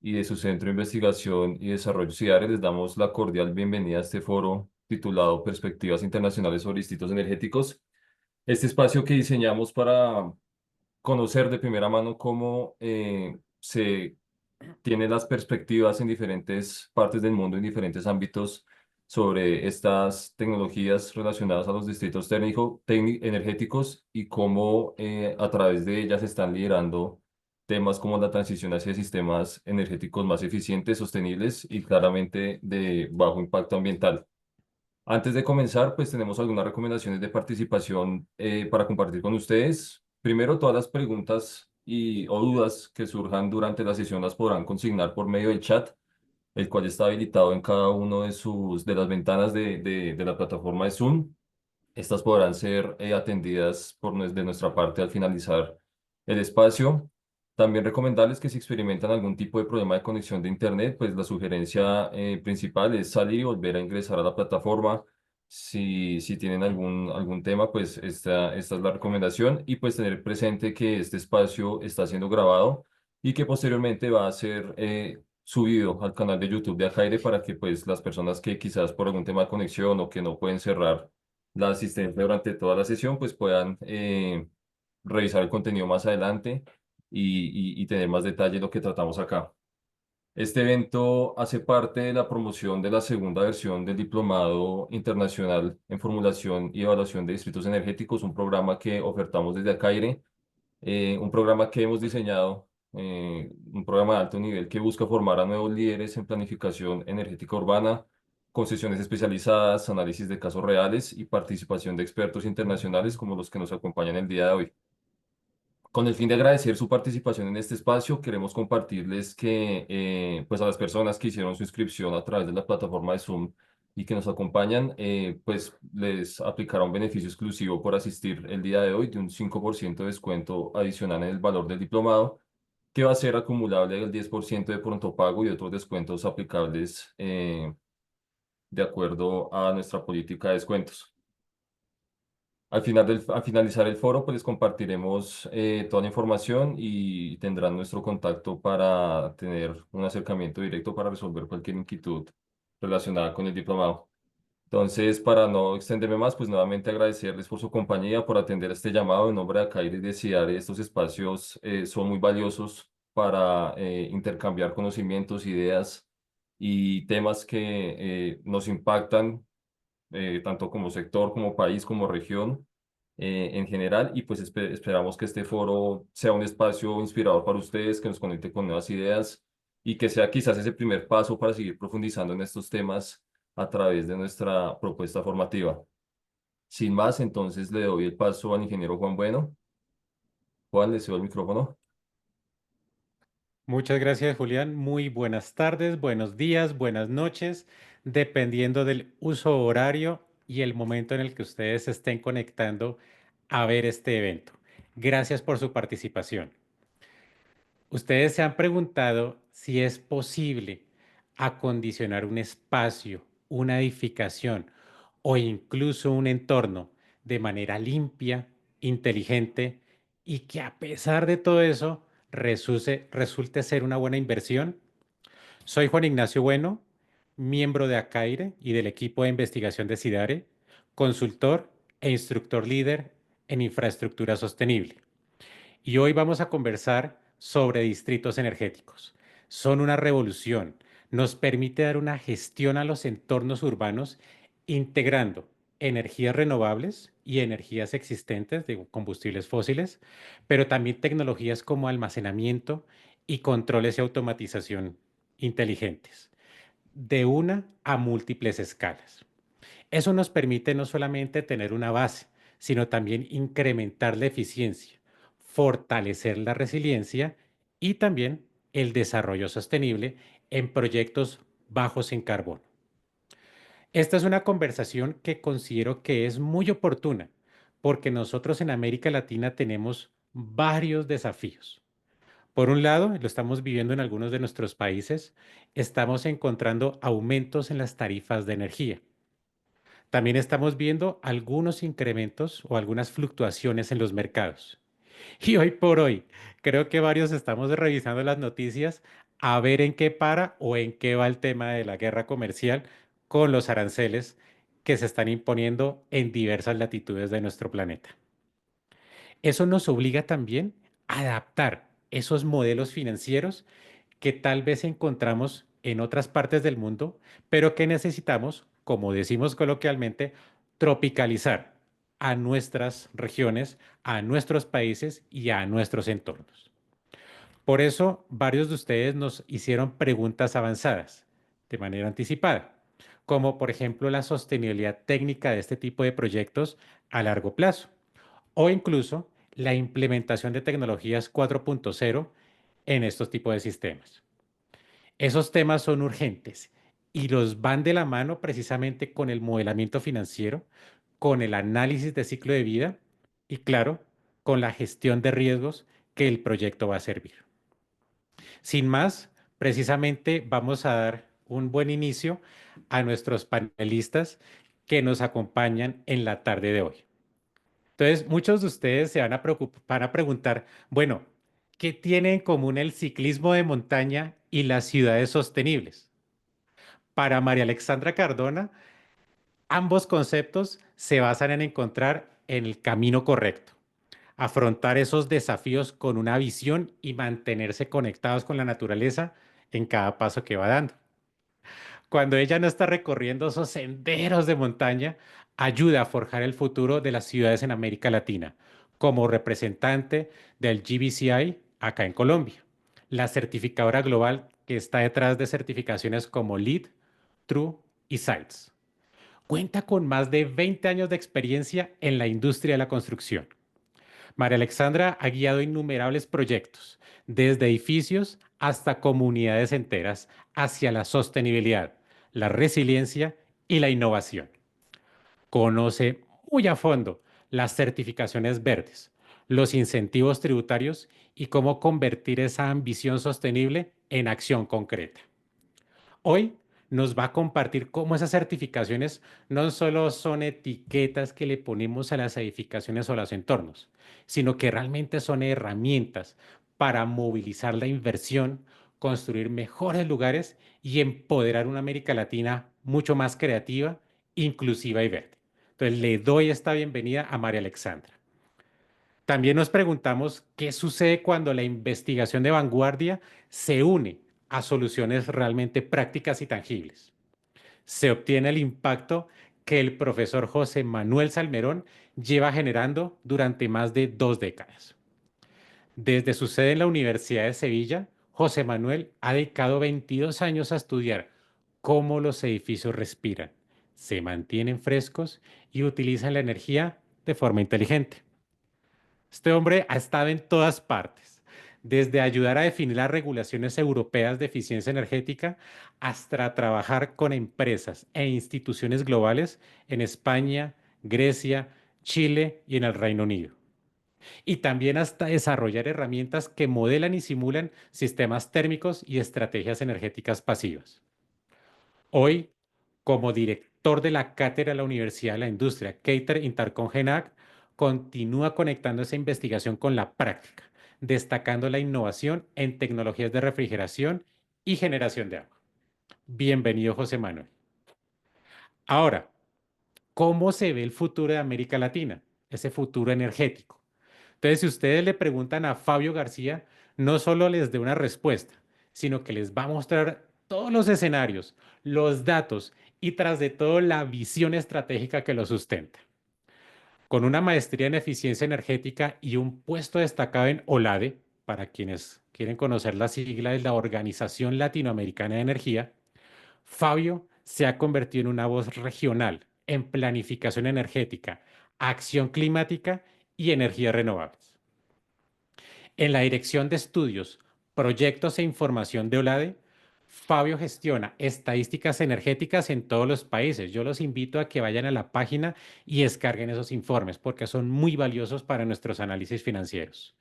y de su Centro de Investigación y Desarrollo CIARE, les damos la cordial bienvenida a este foro titulado Perspectivas Internacionales sobre Distritos Energéticos. Este espacio que diseñamos para conocer de primera mano cómo se tiene las perspectivas en diferentes partes del mundo, en diferentes ámbitos, sobre estas tecnologías relacionadas a los distritos energéticos y cómo a través de ellas se están liderando temas como la transición hacia sistemas energéticos más eficientes, sostenibles y claramente de bajo impacto ambiental. Antes de comenzar, pues tenemos algunas recomendaciones de participación para compartir con ustedes. Primero, todas las preguntas o dudas que surjan durante la sesión las podrán consignar por medio del chat, el cual está habilitado en cada uno de las ventanas de la plataforma de Zoom. Estas podrán ser atendidas de nuestra parte al finalizar el espacio. También recomendarles que si experimentan algún tipo de problema de conexión de Internet, pues la sugerencia principal es salir y volver a ingresar a la plataforma. Si tienen algún tema, pues esta es la recomendación y pues tener presente que este espacio está siendo grabado y que posteriormente va a ser subido al canal de YouTube de Acaire para que pues las personas que quizás por algún tema de conexión o que no pueden cerrar la asistencia durante toda la sesión, pues puedan revisar el contenido más adelante y tener más detalle de lo que tratamos acá. Este evento hace parte de la promoción de la segunda versión del Diplomado Internacional en Formulación y Evaluación de Distritos Energéticos, un programa que ofertamos desde Acaire, un programa que hemos diseñado, un programa de alto nivel que busca formar a nuevos líderes en planificación energética urbana, con sesiones especializadas, análisis de casos reales y participación de expertos internacionales como los que nos acompañan el día de hoy. Con el fin de agradecer su participación en este espacio, queremos compartirles que pues a las personas que hicieron su inscripción a través de la plataforma de Zoom y que nos acompañan, pues les aplicará un beneficio exclusivo por asistir el día de hoy de un 5% de descuento adicional en el valor del diplomado, que va a ser acumulable al 10% de pronto pago y otros descuentos aplicables de acuerdo a nuestra política de descuentos. Al finalizar el foro, pues les compartiremos toda la información y tendrán nuestro contacto para tener un acercamiento directo para resolver cualquier inquietud relacionada con el diplomado. Entonces, para no extenderme más, pues nuevamente agradecerles por su compañía, por atender este llamado en nombre de Acaire y de CIARE. Estos espacios son muy valiosos para intercambiar conocimientos, ideas y temas que nos impactan tanto como sector, como país, como región en general. Y pues esperamos que este foro sea un espacio inspirador para ustedes, que nos conecte con nuevas ideas y que sea quizás ese primer paso para seguir profundizando en estos temas a través de nuestra propuesta formativa. Sin más, entonces le doy el paso al ingeniero Juan Bueno. Juan, le cedo el micrófono. Muchas gracias, Julián. Muy buenas tardes, buenos días, buenas noches, dependiendo del uso horario y el momento en el que ustedes se estén conectando a ver este evento. Gracias por su participación. Ustedes se han preguntado si es posible acondicionar un espacio, una edificación o incluso un entorno de manera limpia, inteligente y que a pesar de todo eso resulte ser una buena inversión. Soy Juan Ignacio Bueno, miembro de Acaire y del equipo de investigación de CIDARE, consultor e instructor líder en infraestructura sostenible. Y hoy vamos a conversar sobre distritos energéticos. Son una revolución. Nos permite dar una gestión a los entornos urbanos integrando energías renovables y energías existentes de combustibles fósiles, pero también tecnologías como almacenamiento y controles y automatización inteligentes, de una a múltiples escalas. Eso nos permite no solamente tener una base, sino también incrementar la eficiencia, fortalecer la resiliencia y también el desarrollo sostenible en proyectos bajos en carbono. Esta es una conversación que considero que es muy oportuna porque nosotros en América Latina tenemos varios desafíos. Por un lado, lo estamos viviendo en algunos de nuestros países, estamos encontrando aumentos en las tarifas de energía. También estamos viendo algunos incrementos o algunas fluctuaciones en los mercados. Y hoy por hoy, creo que varios estamos revisando las noticias, a ver en qué para o en qué va el tema de la guerra comercial con los aranceles que se están imponiendo en diversas latitudes de nuestro planeta. Eso nos obliga también a adaptar esos modelos financieros que tal vez encontramos en otras partes del mundo, pero que necesitamos, como decimos coloquialmente, tropicalizar a nuestras regiones, a nuestros países y a nuestros entornos. Por eso, varios de ustedes nos hicieron preguntas avanzadas de manera anticipada, como por ejemplo la sostenibilidad técnica de este tipo de proyectos a largo plazo o incluso la implementación de tecnologías 4.0 en estos tipos de sistemas. Esos temas son urgentes y los van de la mano precisamente con el modelamiento financiero, con el análisis de ciclo de vida y, claro, con la gestión de riesgos que el proyecto va a servir. Sin más, precisamente vamos a dar un buen inicio a nuestros panelistas que nos acompañan en la tarde de hoy. Entonces, muchos de ustedes se van a preguntar, bueno, ¿qué tiene en común el ciclismo de montaña y las ciudades sostenibles? Para María Alexandra Cardona, ambos conceptos se basan en encontrar en el camino correcto, afrontar esos desafíos con una visión y mantenerse conectados con la naturaleza en cada paso que va dando. Cuando ella no está recorriendo esos senderos de montaña, ayuda a forjar el futuro de las ciudades en América Latina, como representante del GBCI acá en Colombia, la certificadora global que está detrás de certificaciones como LEED, True y Sites. Cuenta con más de 20 años de experiencia en la industria de la construcción. María Alexandra ha guiado innumerables proyectos, desde edificios hasta comunidades enteras, hacia la sostenibilidad, la resiliencia y la innovación. Conoce muy a fondo las certificaciones verdes, los incentivos tributarios y cómo convertir esa ambición sostenible en acción concreta. Hoy nos va a compartir cómo esas certificaciones no solo son etiquetas que le ponemos a las edificaciones o a los entornos, sino que realmente son herramientas para movilizar la inversión, construir mejores lugares y empoderar una América Latina mucho más creativa, inclusiva y verde. Entonces le doy esta bienvenida a María Alexandra. También nos preguntamos qué sucede cuando la investigación de vanguardia se une a soluciones realmente prácticas y tangibles. Se obtiene el impacto que el profesor José Manuel Salmerón lleva generando durante más de 2 décadas. Desde su sede en la Universidad de Sevilla, José Manuel ha dedicado 22 años a estudiar cómo los edificios respiran, se mantienen frescos y utilizan la energía de forma inteligente. Este hombre ha estado en todas partes, desde ayudar a definir las regulaciones europeas de eficiencia energética hasta trabajar con empresas e instituciones globales en España, Grecia, Chile y en el Reino Unido. Y también hasta desarrollar herramientas que modelan y simulan sistemas térmicos y estrategias energéticas pasivas. Hoy, como director de la cátedra de la Universidad de la Industria, Keiter Intercongenac, continúa conectando esa investigación con la práctica, destacando la innovación en tecnologías de refrigeración y generación de agua. Bienvenido, José Manuel. Ahora, ¿cómo se ve el futuro de América Latina? Ese futuro energético. Entonces, si ustedes le preguntan a Fabio García, no solo les dé una respuesta, sino que les va a mostrar todos los escenarios, los datos y tras de todo la visión estratégica que lo sustenta. Con una maestría en eficiencia energética y un puesto destacado en OLADE, para quienes quieren conocer la sigla de la Organización Latinoamericana de Energía, Fabio se ha convertido en una voz regional en planificación energética, acción climática y energías renovables. En la Dirección de Estudios, Proyectos e Información de OLADE, Fabio gestiona estadísticas energéticas en todos los países. Yo los invito a que vayan a la página y descarguen esos informes porque son muy valiosos para nuestros análisis financieros.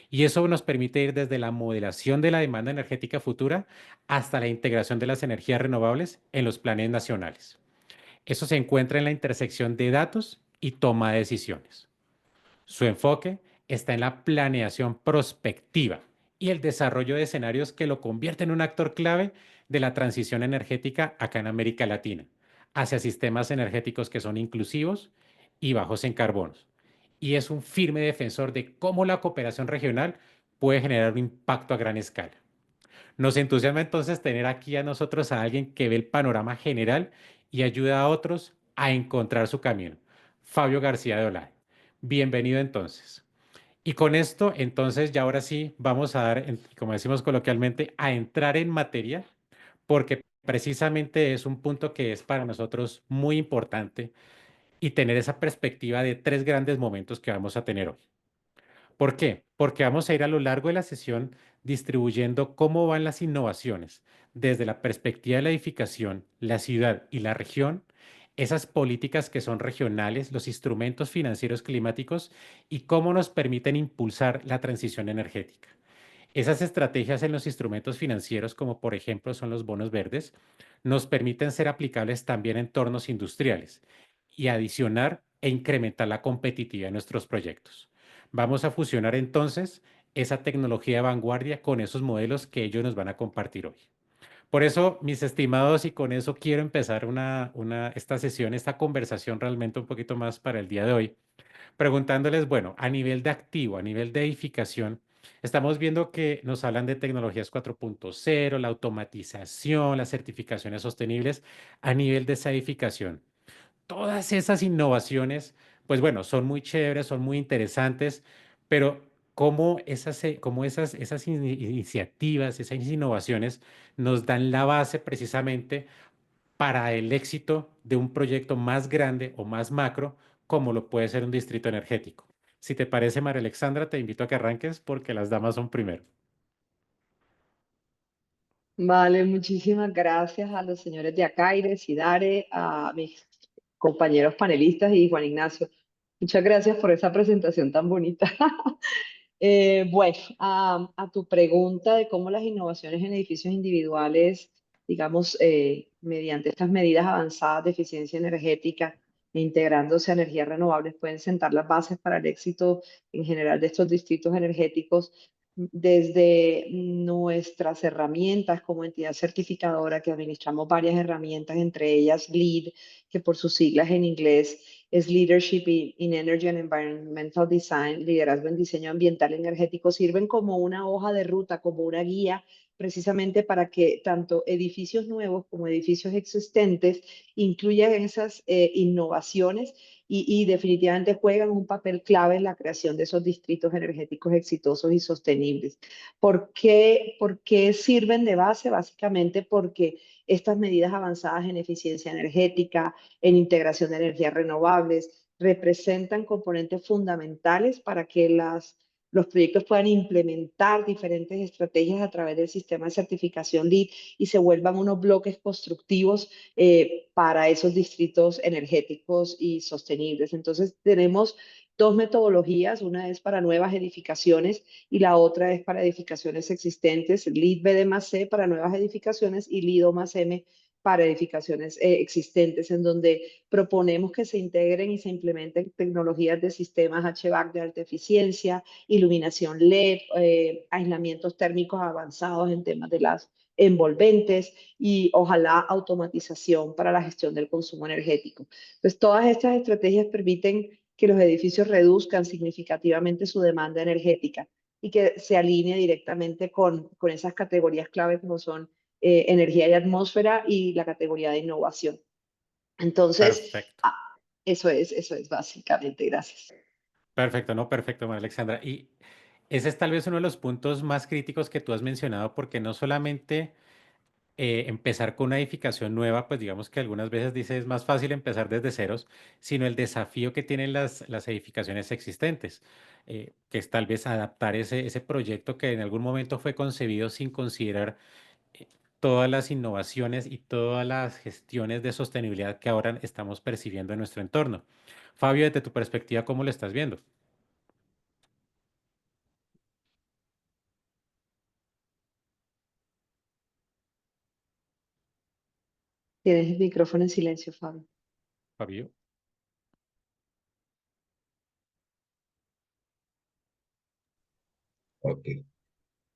Y eso nos permite ir desde la modelación de la demanda energética futura hasta la integración de las energías renovables en los planes nacionales. Eso se encuentra en la intersección de datos y toma de decisiones. Su enfoque está en la planeación prospectiva y el desarrollo de escenarios que lo convierten en un actor clave de la transición energética acá en América Latina, hacia sistemas energéticos que son inclusivos y bajos en carbonos. Y es un firme defensor de cómo la cooperación regional puede generar un impacto a gran escala. Nos entusiasma entonces tener aquí a nosotros a alguien que ve el panorama general y ayuda a otros a encontrar su camino. Fabio García de Olaya. Bienvenido entonces. Y con esto, entonces, ya ahora sí vamos a dar, como decimos coloquialmente, a entrar en materia, porque precisamente es un punto que es para nosotros muy importante y tener esa perspectiva de tres grandes momentos que vamos a tener hoy. ¿Por qué? Porque vamos a ir a lo largo de la sesión distribuyendo cómo van las innovaciones desde la perspectiva de la edificación, la ciudad y la región, esas políticas que son regionales, los instrumentos financieros climáticos y cómo nos permiten impulsar la transición energética. Esas estrategias en los instrumentos financieros, como por ejemplo son los bonos verdes, nos permiten ser aplicables también en entornos industriales y adicionar e incrementar la competitividad de nuestros proyectos. Vamos a fusionar entonces esa tecnología de vanguardia con esos modelos que ellos nos van a compartir hoy. Por eso, mis estimados, y con eso quiero empezar esta sesión, esta conversación realmente un poquito más para el día de hoy preguntándoles, bueno, a nivel de activo, a nivel de edificación, estamos viendo que nos hablan de tecnologías 4.0, la automatización, las certificaciones sostenibles a nivel de esa edificación. Todas esas innovaciones, pues bueno, son muy chéveres, son muy interesantes, pero esas iniciativas, esas innovaciones nos dan la base precisamente para el éxito de un proyecto más grande o más macro, como lo puede ser un distrito energético. Si te parece, María Alexandra, te invito a que arranques porque las damas son primero. Vale, muchísimas gracias a los señores de Acaires y Dare, a mis compañeros panelistas y Juan Ignacio. Muchas gracias por esa presentación tan bonita. Bueno, a tu pregunta de cómo las innovaciones en edificios individuales, digamos, mediante estas medidas avanzadas de eficiencia energética e integrándose a energías renovables, pueden sentar las bases para el éxito en general de estos distritos energéticos desde nuestras herramientas como entidad certificadora, que administramos varias herramientas, entre ellas LEED, que por sus siglas en inglés es Leadership in Energy and Environmental Design, liderazgo en diseño ambiental y energético, sirven como una hoja de ruta, como una guía, precisamente para que tanto edificios nuevos como edificios existentes incluyan esas innovaciones y definitivamente juegan un papel clave en la creación de esos distritos energéticos exitosos y sostenibles. Por qué sirven de base? Básicamente porque estas medidas avanzadas en eficiencia energética, en integración de energías renovables, representan componentes fundamentales para que los proyectos puedan implementar diferentes estrategias a través del sistema de certificación LEED y se vuelvan unos bloques constructivos para esos distritos energéticos y sostenibles. Entonces, tenemos dos metodologías, una es para nuevas edificaciones y la otra es para edificaciones existentes, LEED BD más C para nuevas edificaciones y LEED más M para edificaciones existentes, en donde proponemos que se integren y se implementen tecnologías de sistemas HVAC de alta eficiencia, iluminación LED, aislamientos térmicos avanzados en temas de las envolventes y ojalá automatización para la gestión del consumo energético. Entonces, todas estas estrategias permiten que los edificios reduzcan significativamente su demanda energética y que se alinee directamente con esas categorías clave como son energía y atmósfera y la categoría de innovación. Entonces, Perfecto. ah, eso es básicamente, gracias. Perfecto, no, perfecto, María Alexandra. Y ese es tal vez uno de los puntos más críticos que tú has mencionado, porque no solamente empezar con una edificación nueva, pues digamos que algunas veces dice es más fácil empezar desde ceros, sino el desafío que tienen las edificaciones existentes, que es tal vez adaptar ese proyecto que en algún momento fue concebido sin considerar eh, todas las innovaciones y todas las gestiones de sostenibilidad que ahora estamos percibiendo en nuestro entorno. Fabio, desde tu perspectiva, ¿cómo lo estás viendo? Tienes el micrófono en silencio, Fabio. Fabio. Ok.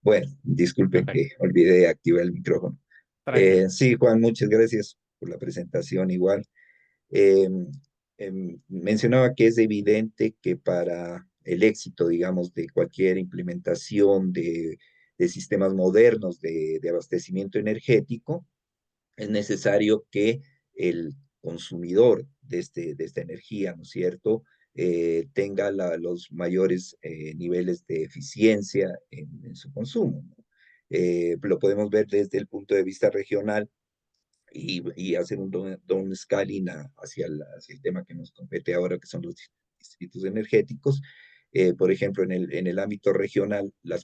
Bueno, disculpen Perfecto, que olvidé activar el micrófono. tranquilo. Sí, Juan, muchas gracias por la presentación. Igual, Eh, mencionaba que es evidente que para el éxito, digamos, de cualquier implementación de sistemas modernos de abastecimiento energético, es necesario que el consumidor de esta energía, ¿no es cierto?, tenga los mayores niveles de eficiencia en su consumo, ¿no? Lo podemos ver desde el punto de vista regional y hacer un downscaling hacia el tema que nos compete ahora, que son los distritos energéticos. Por ejemplo, en el ámbito regional, la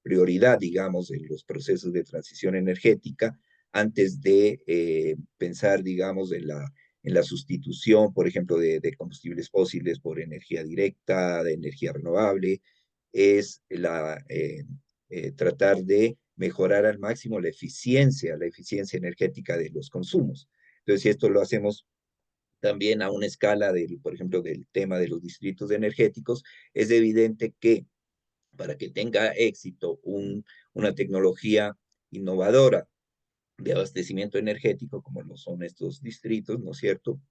prioridad, digamos, en los procesos de transición energética, antes de pensar, digamos, en la sustitución, por ejemplo, de combustibles fósiles por energía directa, de energía renovable, es tratar de mejorar al máximo la eficiencia energética de los consumos. Entonces, si esto lo hacemos también a una escala, por ejemplo, del tema de los distritos energéticos, es evidente que para que tenga éxito una tecnología innovadora de abastecimiento energético, como lo son estos distritos, ¿no es cierto?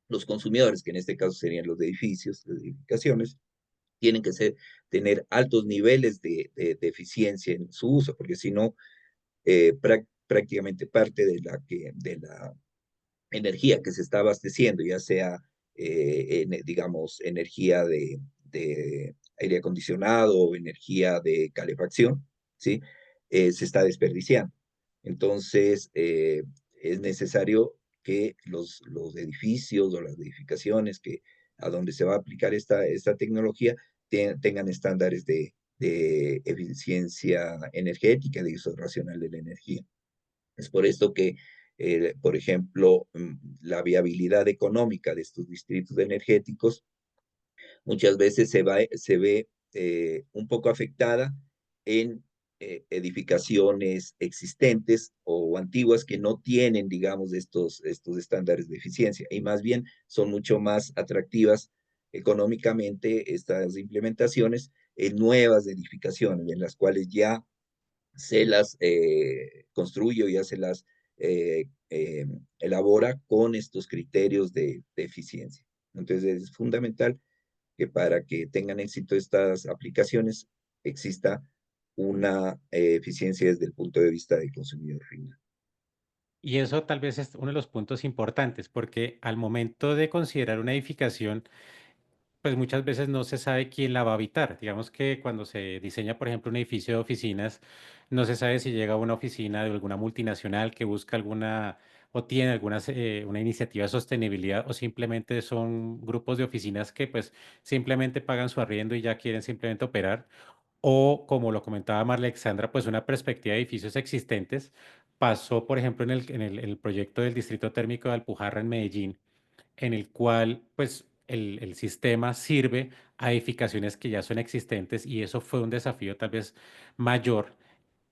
Los consumidores, que en este caso serían los edificios, las edificaciones, tienen que tener altos niveles de eficiencia en su uso, porque si no, prácticamente parte de la energía que se está abasteciendo, ya sea, digamos, energía de aire acondicionado o energía de calefacción, ¿sí? Se está desperdiciando. Entonces, es necesario que los edificios o las edificaciones a donde se va a aplicar esta tecnología tengan estándares de eficiencia energética, de uso racional de la energía. Es por esto que, por ejemplo, la viabilidad económica de estos distritos energéticos muchas veces se ve un poco afectada en edificaciones existentes o antiguas que no tienen, digamos, estos estándares de eficiencia y más bien son mucho más atractivas económicamente estas implementaciones en nuevas edificaciones en las cuales ya se las construye o ya se las elabora con estos criterios de eficiencia. Entonces es fundamental que para que tengan éxito estas aplicaciones exista una eficiencia desde el punto de vista del consumidor final. Y eso tal vez es uno de los puntos importantes, porque al momento de considerar una edificación, pues muchas veces no se sabe quién la va a habitar. Digamos que cuando se diseña, por ejemplo, un edificio de oficinas, no se sabe si llega a una oficina de alguna multinacional que busca alguna o tiene alguna una iniciativa de sostenibilidad o simplemente son grupos de oficinas que pues simplemente pagan su arriendo y ya quieren simplemente operar. O como lo comentaba Marla Alexandra, pues una perspectiva de edificios existentes. Pasó, por ejemplo, en el proyecto del Distrito Térmico de Alpujarra en Medellín, en el cual pues el sistema sirve a edificaciones que ya son existentes y eso fue un desafío tal vez mayor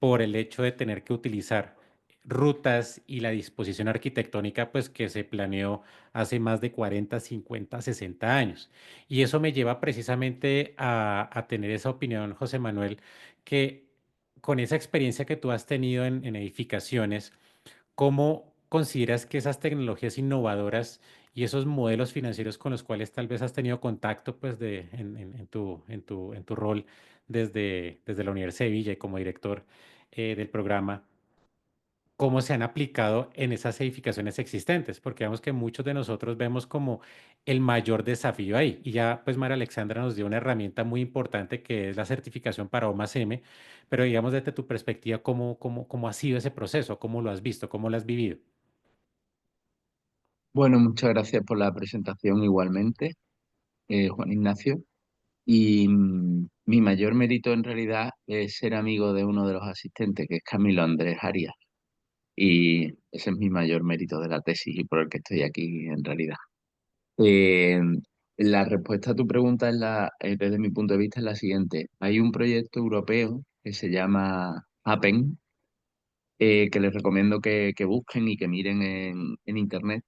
por el hecho de tener que utilizar rutas y la disposición arquitectónica pues que se planeó hace más de 40, 50, 60 años. Y eso me lleva precisamente a tener esa opinión, José Manuel, que con esa experiencia que tú has tenido en edificaciones, ¿cómo consideras que esas tecnologías innovadoras y esos modelos financieros con los cuales tal vez has tenido contacto pues en tu rol desde la Universidad de Sevilla y como director del programa, cómo se han aplicado en esas edificaciones existentes? Porque vemos que muchos de nosotros vemos como el mayor desafío ahí. Y ya pues María Alexandra nos dio una herramienta muy importante que es la certificación para O+M, pero digamos desde tu perspectiva, ¿cómo ha sido ese proceso? ¿Cómo lo has visto? ¿Cómo lo has vivido? Bueno, muchas gracias por la presentación igualmente, Juan Ignacio. Y mi mayor mérito en realidad es ser amigo de uno de los asistentes, que es Camilo Andrés Arias. Y ese es mi mayor mérito de la tesis y por el que estoy aquí en realidad. Eh, la respuesta a tu pregunta desde mi punto de vista es la siguiente. Hay un proyecto europeo que se llama APEN, que les recomiendo que busquen y que miren en internet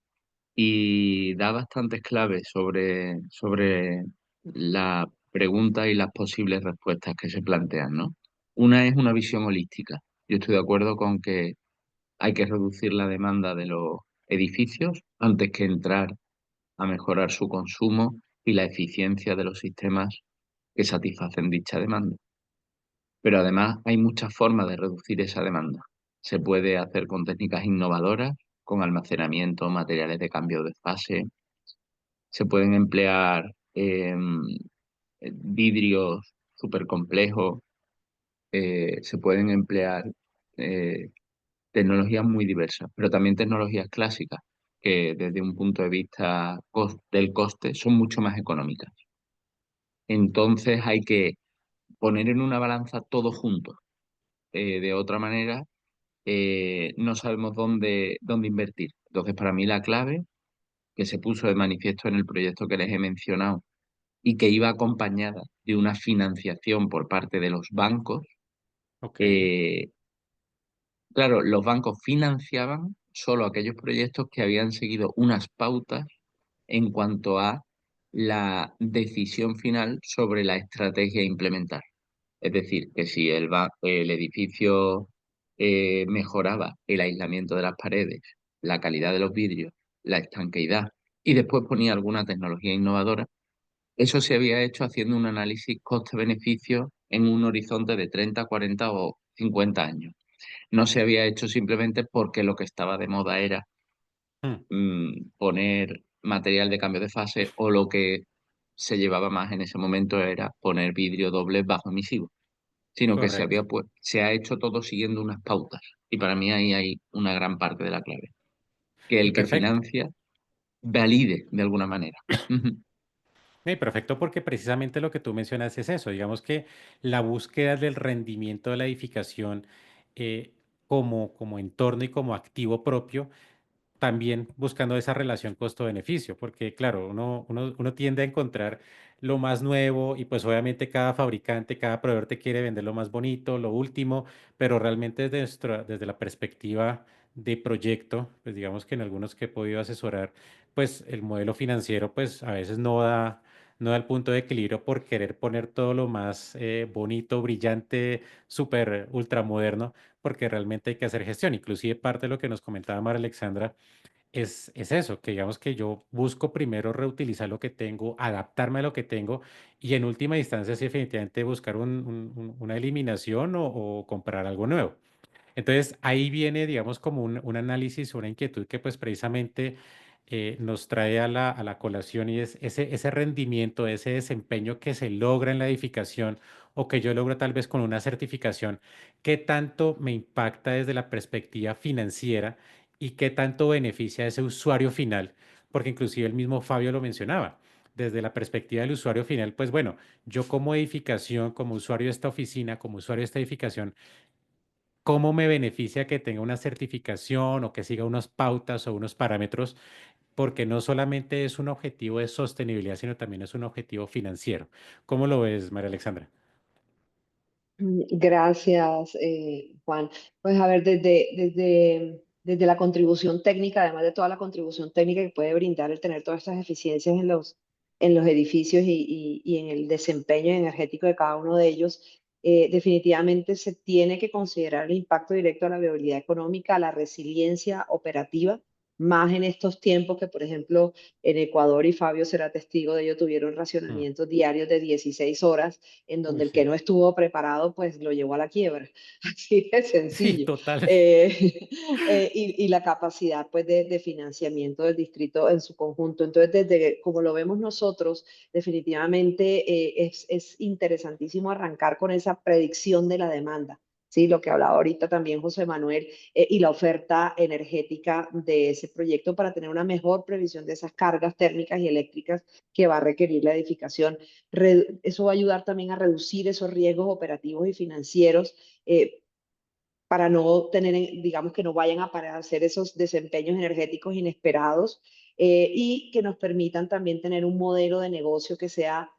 y da bastantes claves sobre la pregunta y las posibles respuestas que se plantean, ¿no? Una es una visión holística. Yo estoy de acuerdo con que hay que reducir la demanda de los edificios antes que entrar a mejorar su consumo y la eficiencia de los sistemas que satisfacen dicha demanda. Pero además hay muchas formas de reducir esa demanda. Se puede hacer con técnicas innovadoras, con almacenamiento, materiales de cambio de fase. Se pueden emplear vidrios súper complejos. Se pueden emplear eh, tecnologías muy diversas, pero también tecnologías clásicas, que desde un punto de vista del coste son mucho más económicas. Entonces hay que poner en una balanza todo junto. De otra manera, no sabemos dónde invertir. Entonces, para mí la clave que se puso de manifiesto en el proyecto que les he mencionado y que iba acompañada de una financiación por parte de los bancos, Ok, eh, claro, los bancos financiaban solo aquellos proyectos que habían seguido unas pautas en cuanto a la decisión final sobre la estrategia a implementar. Es decir, que si el edificio mejoraba el aislamiento de las paredes, la calidad de los vidrios, la estanqueidad y después ponía alguna tecnología innovadora, eso se había hecho haciendo un análisis coste-beneficio en un horizonte de 30, 40 o 50 años. No se había hecho simplemente porque lo que estaba de moda era mm, poner material de cambio de fase o lo que se llevaba más en ese momento era poner vidrio doble bajo emisivo, sino que correcto. se ha hecho todo siguiendo unas pautas. Y para mí ahí hay una gran parte de la clave. Que Y el que perfecto. financia valide de alguna manera. Ujú. Y perfecto porque precisamente lo que tú mencionas es eso, digamos que la búsqueda del rendimiento de la edificación eh, como entorno y como activo propio también buscando esa relación costo-beneficio, porque claro, uno tiende a encontrar lo más nuevo y pues obviamente cada fabricante, cada proveedor te quiere vender lo más bonito, lo último, pero realmente desde la perspectiva de proyecto, pues digamos que en algunos que he podido asesorar, pues el modelo financiero pues a veces no da el punto de equilibrio por querer poner todo lo más bonito, brillante, súper ultramoderno, porque realmente hay que hacer gestión. Inclusive parte de lo que nos comentaba María Alexandra es eso, que digamos que yo busco primero reutilizar lo que tengo, adaptarme a lo que tengo y en última instancia sí definitivamente buscar una eliminación o comprar algo nuevo. Entonces ahí viene, digamos, como un análisis, una inquietud que pues precisamente nos trae a la colación y es ese rendimiento, ese desempeño que se logra en la edificación o que yo logro tal vez con una certificación, qué tanto me impacta desde la perspectiva financiera y qué tanto beneficia a ese usuario final, porque inclusive el mismo Fabio lo mencionaba. Desde la perspectiva del usuario final, pues bueno, yo como edificación, como usuario de esta oficina, como usuario de esta edificación, cómo me beneficia que tenga una certificación o que siga unas pautas o unos parámetros, porque no solamente es un objetivo de sostenibilidad, sino también es un objetivo financiero. ¿Cómo lo ves, María Alexandra? Gracias, Juan. Pues a ver, desde la contribución técnica, además de toda la contribución técnica que puede brindar el tener todas estas eficiencias en los edificios y en el desempeño energético de cada uno de ellos, definitivamente se tiene que considerar el impacto directo a la viabilidad económica, a la resiliencia operativa, más en estos tiempos que, por ejemplo, en Ecuador, y Fabio será testigo de ello, tuvieron Mm. racionamientos diarios de 16 horas en Uy, donde el que sí. no estuvo preparado, pues lo llevó a la quiebra. Así de Sí, sencillo. total. Y la capacidad, pues, de financiamiento del distrito en su conjunto. Entonces, desde como lo vemos nosotros, definitivamente es interesantísimo arrancar con esa predicción de la demanda. Sí, lo que hablaba ahorita también José Manuel, y la oferta energética de ese proyecto para tener una mejor previsión de esas cargas térmicas y eléctricas que va a requerir la edificación. Eso va a ayudar también a reducir esos riesgos operativos y financieros, para no tener, digamos, que no vayan a hacer esos desempeños energéticos inesperados, y que nos permitan también tener un modelo de negocio que sea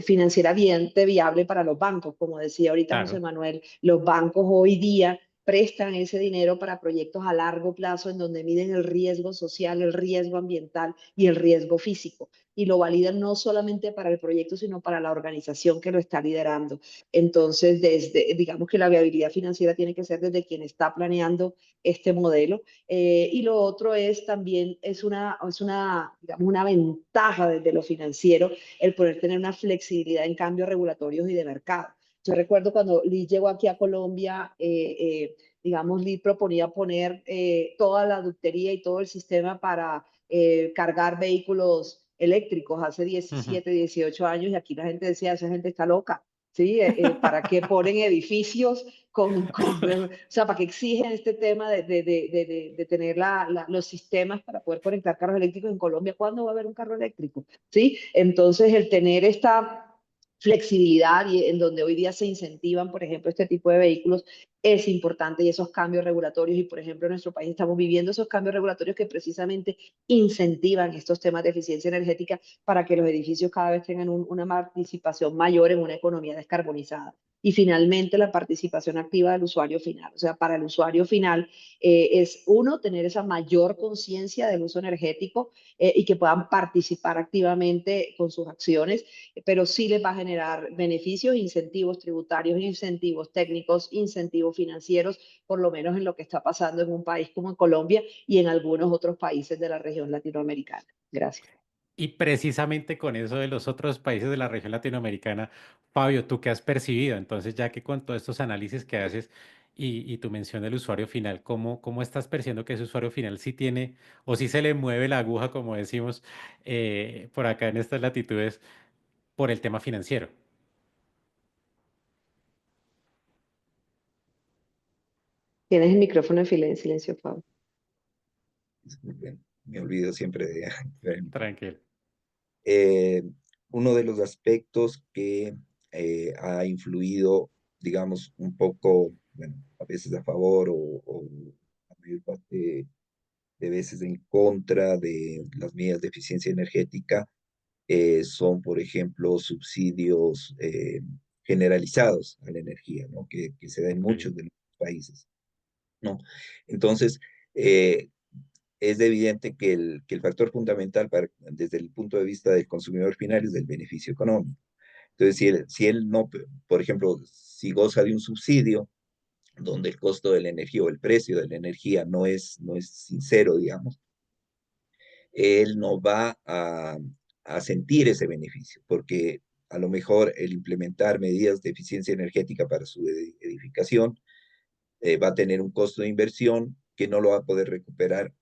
financieramente viable para los bancos. Como decía ahorita José Claro. Manuel, los bancos hoy día prestan ese dinero para proyectos a largo plazo en donde miden el riesgo social, el riesgo ambiental y el riesgo físico. Y lo validan no solamente para el proyecto, sino para la organización que lo está liderando. Entonces, digamos que la viabilidad financiera tiene que ser desde quien está planeando este modelo. Y lo otro es también, digamos, una ventaja desde lo financiero el poder tener una flexibilidad en cambios regulatorios y de mercado. Yo recuerdo cuando Lee llegó aquí a Colombia, digamos, Lee proponía poner toda la ductería y todo el sistema para cargar vehículos eléctricos hace Ujú. 17, 18 años y aquí la gente decía, esa gente está loca. ¿Sí? ¿Para qué ponen edificios o sea, para qué exigen este tema de tener los sistemas para poder conectar carros eléctricos en Colombia? ¿Cuándo va a haber un carro eléctrico? ¿Sí? Entonces, el tener esta flexibilidad y en donde hoy día se incentivan, por ejemplo, este tipo de vehículos es importante y esos cambios regulatorios y, por ejemplo, en nuestro país estamos viviendo esos cambios regulatorios que precisamente incentivan estos temas de eficiencia energética para que los edificios cada vez tengan una participación mayor en una economía descarbonizada. Y finalmente la participación activa del usuario final. O sea, para el usuario final es uno, tener esa mayor conciencia del uso energético y que puedan participar activamente con sus acciones, pero sí les va a generar beneficios, incentivos tributarios, incentivos técnicos, incentivos financieros, por lo menos en lo que está pasando en un país como en Colombia y en algunos otros países de la región latinoamericana. Gracias. Y precisamente con eso de los otros países de la región latinoamericana, Fabio, ¿tú qué has percibido? Entonces, ya que con todos estos análisis que haces y tu mención del usuario final, ¿cómo estás percibiendo que ese usuario final sí tiene o sí se le mueve la aguja, como decimos por acá en estas latitudes, por el tema financiero? Tienes el micrófono en silencio, Pablo. Disculpen, me olvido siempre de activar el micrófono. Tranquilo. Eh, Uno de los aspectos que ha influido, digamos, un poco, bueno, a veces a favor o la mayor parte de veces en contra de las medidas de eficiencia energética, son, por ejemplo, subsidios generalizados a la energía, ¿no? Que se da en Ok. muchos de los países, ¿no? Entonces, eh, es evidente que el factor fundamental desde el punto de vista del consumidor final es el beneficio económico. Entonces, si él no, por ejemplo, si goza de un subsidio donde el costo de la energía o el precio de la energía no es sincero, digamos, él no va a sentir ese beneficio, porque a lo mejor el implementar medidas de eficiencia energética para su edificación va a tener un costo de inversión que no lo va a poder recuperar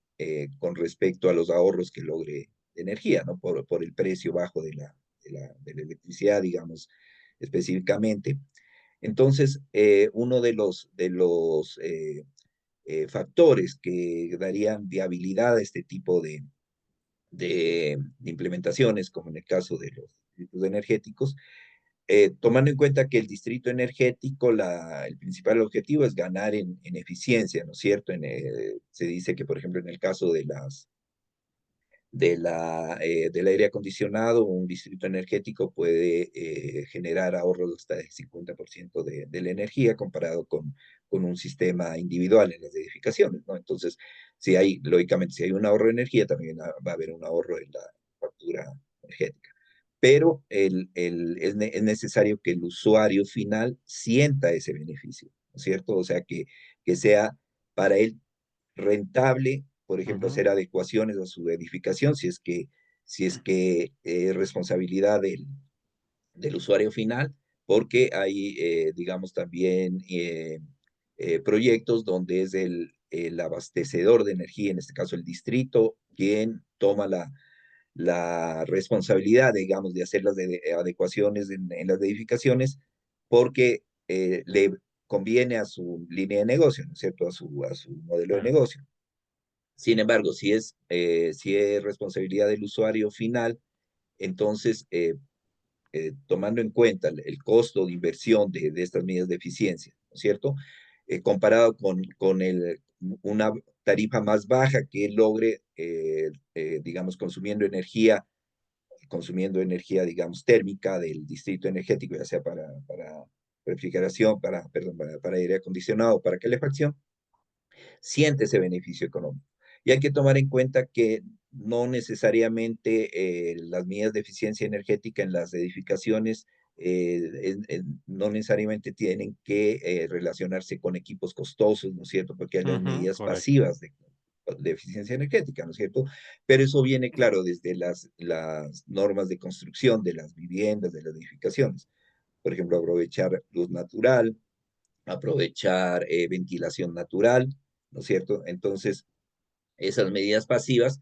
con respecto a los ahorros que logre de energía, ¿no? Por el precio bajo de la electricidad, digamos, específicamente. Entonces, uno de los factores que darían viabilidad a este tipo de implementaciones, como en el caso de los distritos energéticos, tomando en cuenta que el distrito energético, el principal objetivo es ganar en eficiencia, ¿no es cierto? Se dice que, por ejemplo, en el caso del aire acondicionado, un distrito energético puede generar ahorros hasta del 50% de la energía comparado con un sistema individual en las edificaciones, ¿no? Entonces, lógicamente, si hay un ahorro de energía, también va a haber un ahorro en la factura energética. Pero es necesario que el usuario final sienta ese beneficio, ¿no es cierto? O sea, que sea para él rentable, por ejemplo, Ujú. hacer adecuaciones a su edificación, si es que es responsabilidad del usuario final, porque hay, digamos, también proyectos donde es el abastecedor de energía, en este caso el distrito, quien toma la responsabilidad, digamos, de hacer las adecuaciones en las edificaciones, porque le conviene a su línea de negocio, ¿no es cierto? A su modelo de Ah, negocio. Sin embargo, si es responsabilidad del usuario final, entonces, tomando en cuenta el costo de inversión de estas medidas de eficiencia, ¿no es cierto? Comparado con una tarifa más baja que logre, digamos, consumiendo energía, digamos, térmica del distrito energético, ya sea para refrigeración, perdón, para aire acondicionado, para calefacción, siente ese beneficio económico. Y hay que tomar en cuenta que no necesariamente las medidas de eficiencia energética en las edificaciones no necesariamente tienen que relacionarse con equipos costosos, ¿no es cierto? Porque hay las Ujú, medidas correcto. pasivas de eficiencia energética, ¿no es cierto? Pero eso viene, claro, desde las normas de construcción de las viviendas, de las edificaciones. Por ejemplo, aprovechar luz natural, aprovechar ventilación natural, ¿no es cierto? Entonces, esas medidas pasivas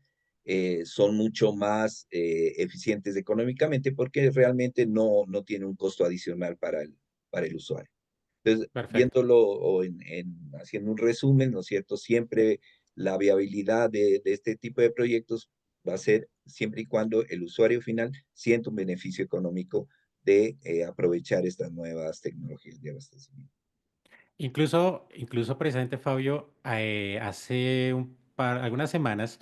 son mucho más eficientes económicamente porque realmente no tiene un costo adicional para el usuario. Entonces, Perfecto. viéndolo o haciendo un resumen, ¿no es cierto? Siempre la viabilidad de este tipo de proyectos va a ser siempre y cuando el usuario final sienta un beneficio económico de aprovechar estas nuevas tecnologías de abastecimiento. Incluso precisamente Fabio, hace algunas semanas,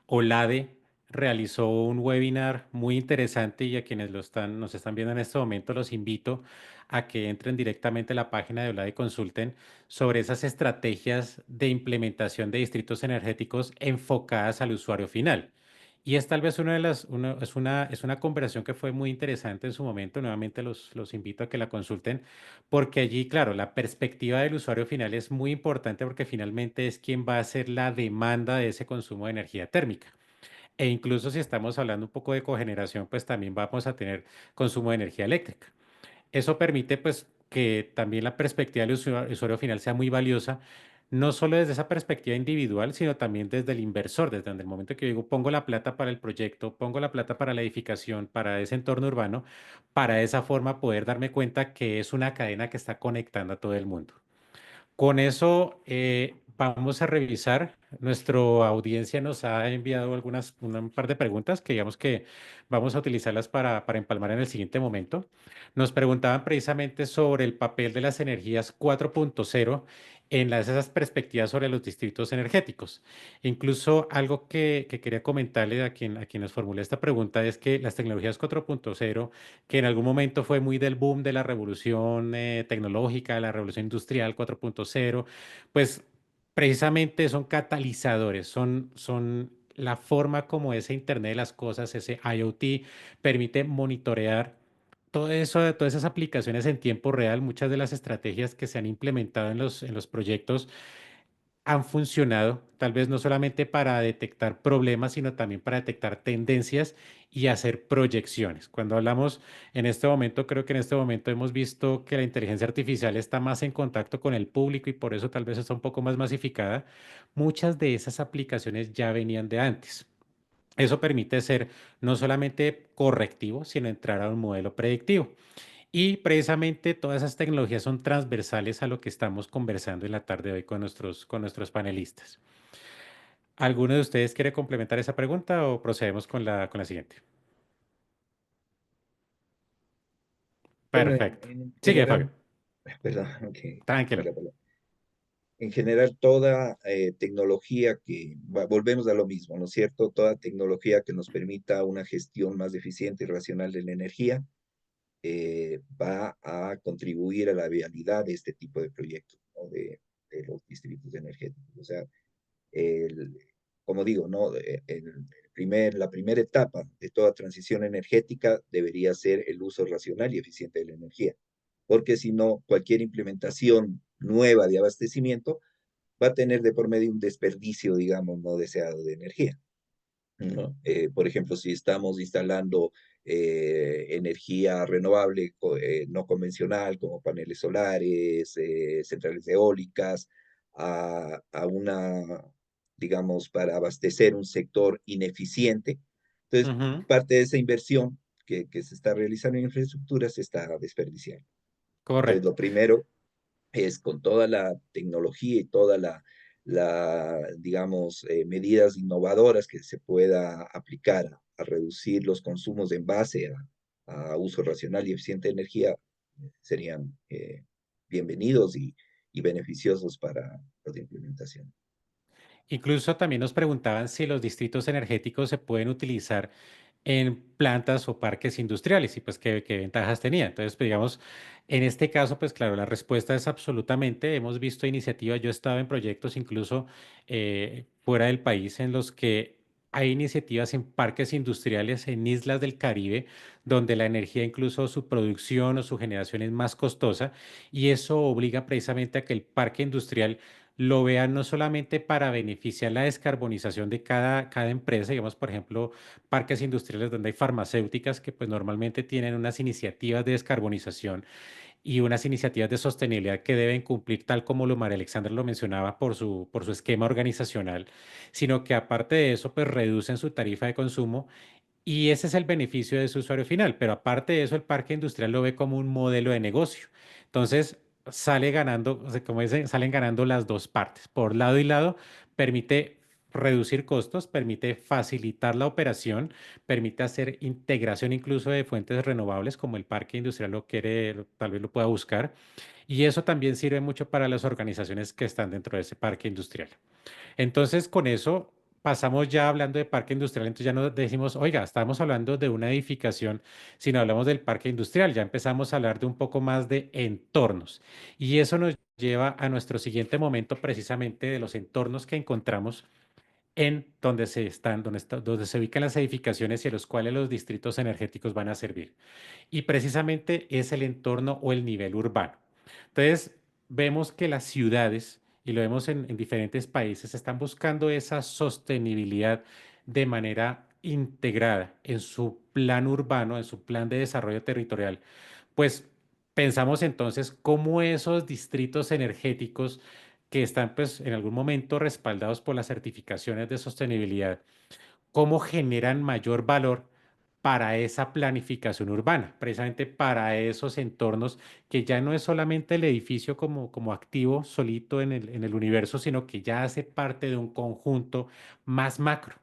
Olade realizó un webinar muy interesante y a quienes nos están viendo en este momento los invito a que entren directamente a la página de Olade y consulten sobre esas estrategias de implementación de distritos energéticos enfocadas al usuario final. Y es tal vez una de es una conversación que fue muy interesante en su momento. Nuevamente los invito a que la consulten porque allí, claro, la perspectiva del usuario final es muy importante porque finalmente es quien va a hacer la demanda de ese consumo de energía térmica. E incluso si estamos hablando un poco de cogeneración, pues también vamos a tener consumo de energía eléctrica. Eso permite pues que también la perspectiva del usuario final sea muy valiosa, no solo desde esa perspectiva individual, sino también desde el inversor, desde el momento que yo digo, pongo la plata para el proyecto, pongo la plata para la edificación, para ese entorno urbano, para de esa forma poder darme cuenta que es una cadena que está conectando a todo el mundo. Con eso vamos a revisar. Nuestra audiencia nos ha enviado un par de preguntas que digamos que vamos a utilizarlas para empalmar en el siguiente momento. Nos preguntaban precisamente sobre el papel de las energías 4.0 en esas perspectivas sobre los distritos energéticos. Incluso algo que quería comentarle a quien nos formuló esta pregunta es que las tecnologías 4.0 que en algún momento fue muy del boom de la revolución tecnológica, de la revolución industrial 4.0, pues precisamente son catalizadores, son la forma como ese Internet de las cosas, ese IoT, permite monitorear todo eso, todas esas aplicaciones en tiempo real. Muchas de las estrategias que se han implementado en en los proyectos han funcionado, tal vez no solamente para detectar problemas, sino también para detectar tendencias y hacer proyecciones. Cuando hablamos en este momento, creo que en este momento hemos visto que la inteligencia artificial está más en contacto con el público y por eso tal vez está un poco más masificada. Muchas de esas aplicaciones ya venían de antes. Eso permite ser no solamente correctivo, sino entrar a un modelo predictivo. Y precisamente todas esas tecnologías son transversales a lo que estamos conversando en la tarde de hoy con nuestros panelistas. ¿Alguno de ustedes quiere complementar esa pregunta o procedemos con con la siguiente? Bueno, Perfecto. en Sigue, Fabio. general, perdón, que tomé Tranquilo. la palabra. En general, toda tecnología volvemos a lo mismo, ¿no es cierto? Toda tecnología que nos permita una gestión más eficiente y racional de la energía va a contribuir a la viabilidad de este tipo de proyectos, ¿no? De los distritos energéticos. O sea, el, como digo, ¿no? La primera etapa de toda transición energética debería ser el uso racional y eficiente de la energía, porque si no, cualquier implementación nueva de abastecimiento va a tener de por medio un desperdicio, digamos, no deseado de energía, ¿no? Por ejemplo, si estamos instalando energía renovable no convencional, como paneles solares, centrales eólicas, digamos, para abastecer un sector ineficiente. Entonces, Ujú, parte de esa inversión que se está realizando en infraestructura se está desperdiciando. Entonces, correcto. lo primero es con toda la tecnología y toda digamos, medidas innovadoras que se pueda aplicar a reducir los consumos en base a uso racional y eficiente de energía, serían bienvenidos y beneficiosos para la implementación. Incluso también nos preguntaban si los distritos energéticos se pueden utilizar en plantas o parques industriales y pues qué ventajas tenía. Entonces, pues, digamos, en este caso, pues claro, la respuesta es absolutamente. Hemos visto iniciativas, yo he estado en proyectos incluso fuera del país en los que hay iniciativas en parques industriales en islas del Caribe, donde la energía, incluso su producción o su generación es más costosa, y eso obliga precisamente a que el parque industrial lo vean no solamente para beneficiar la descarbonización de cada empresa, digamos, por ejemplo, parques industriales donde hay farmacéuticas que pues normalmente tienen unas iniciativas de descarbonización y unas iniciativas de sostenibilidad que deben cumplir tal como lo María Alexandra lo mencionaba por su esquema organizacional, sino que aparte de eso pues reducen su tarifa de consumo y ese es el beneficio de su usuario final, pero aparte de eso, el parque industrial lo ve como un modelo de negocio. Entonces, sale ganando, o sea, como dicen, salen ganando las dos partes. Por lado y lado, permite reducir costos, permite facilitar la operación, permite hacer integración incluso de fuentes renovables, como el parque industrial lo quiere, tal vez lo pueda buscar. Y eso también sirve mucho para las organizaciones que están dentro de ese parque industrial. Entonces, con eso pasamos ya hablando de parque industrial, entonces ya no decimos, oiga, estamos hablando de una edificación, sino hablamos del parque industrial, ya empezamos a hablar de un poco más de entornos. Y eso nos lleva a nuestro siguiente momento, precisamente de los entornos que encontramos en donde se están, donde se ubican las edificaciones y a los cuales los distritos energéticos van a servir y precisamente es el entorno o el nivel urbano. Entonces, vemos que las ciudades, y lo vemos en diferentes países, están buscando esa sostenibilidad de manera integrada en su plan urbano, en su plan de desarrollo territorial. Pues pensamos entonces cómo esos distritos energéticos que están pues en algún momento respaldados por las certificaciones de sostenibilidad, cómo generan mayor valor para esa planificación urbana, precisamente para esos entornos que ya no es solamente el edificio como activo solito en el universo, sino que ya hace parte de un conjunto más macro.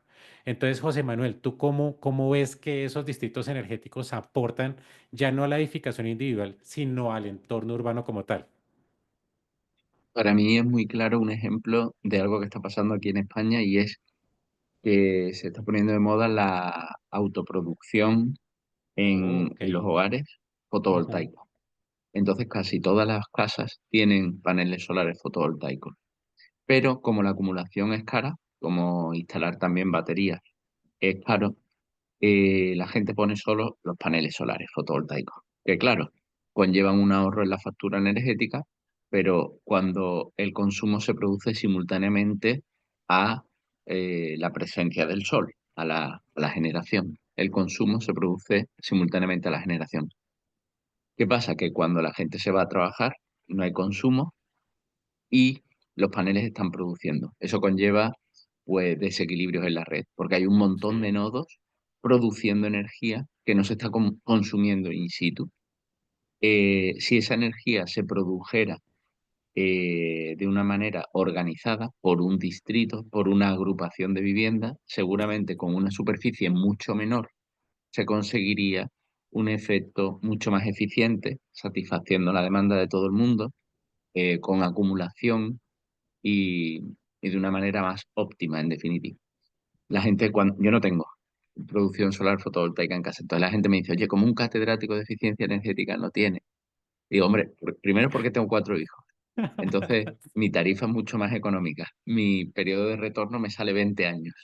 Entonces, José Manuel, ¿tú cómo ves que esos distritos energéticos aportan ya no a la edificación individual, sino al entorno urbano como tal? Para mí es muy claro un ejemplo de algo que está pasando aquí en España y es que se está poniendo de moda la autoproducción Oh, ok. en los hogares Ujú. fotovoltaicos. Entonces casi todas las casas tienen paneles solares fotovoltaicos. Pero como la acumulación es cara, como instalar también baterías es caro, la gente pone solo los paneles solares fotovoltaicos, que claro, conllevan un ahorro en la factura energética, pero cuando el consumo se produce simultáneamente a la presencia del sol, a la generación. El consumo se produce simultáneamente a la generación. ¿Qué pasa? Que cuando la gente se va a trabajar, no hay consumo y los paneles están produciendo. Eso conlleva pues desequilibrios en la red, porque hay un montón de Sí, nodos produciendo energía que no se está consumiendo in situ. Si esa energía se produjera de una manera organizada por un distrito, por una agrupación de viviendas, seguramente con una superficie mucho menor se conseguiría un efecto mucho más eficiente, satisfaciendo la demanda de todo el mundo, con acumulación y, y de una manera más óptima, en definitiva. La gente, cuando yo no tengo producción solar fotovoltaica en casa, entonces la gente me dice, oye, como un catedrático de eficiencia energética no tiene. Digo, hombre, primero porque tengo 4 hijos, entonces mi tarifa es mucho más económica. Mi periodo de retorno me sale 20 años,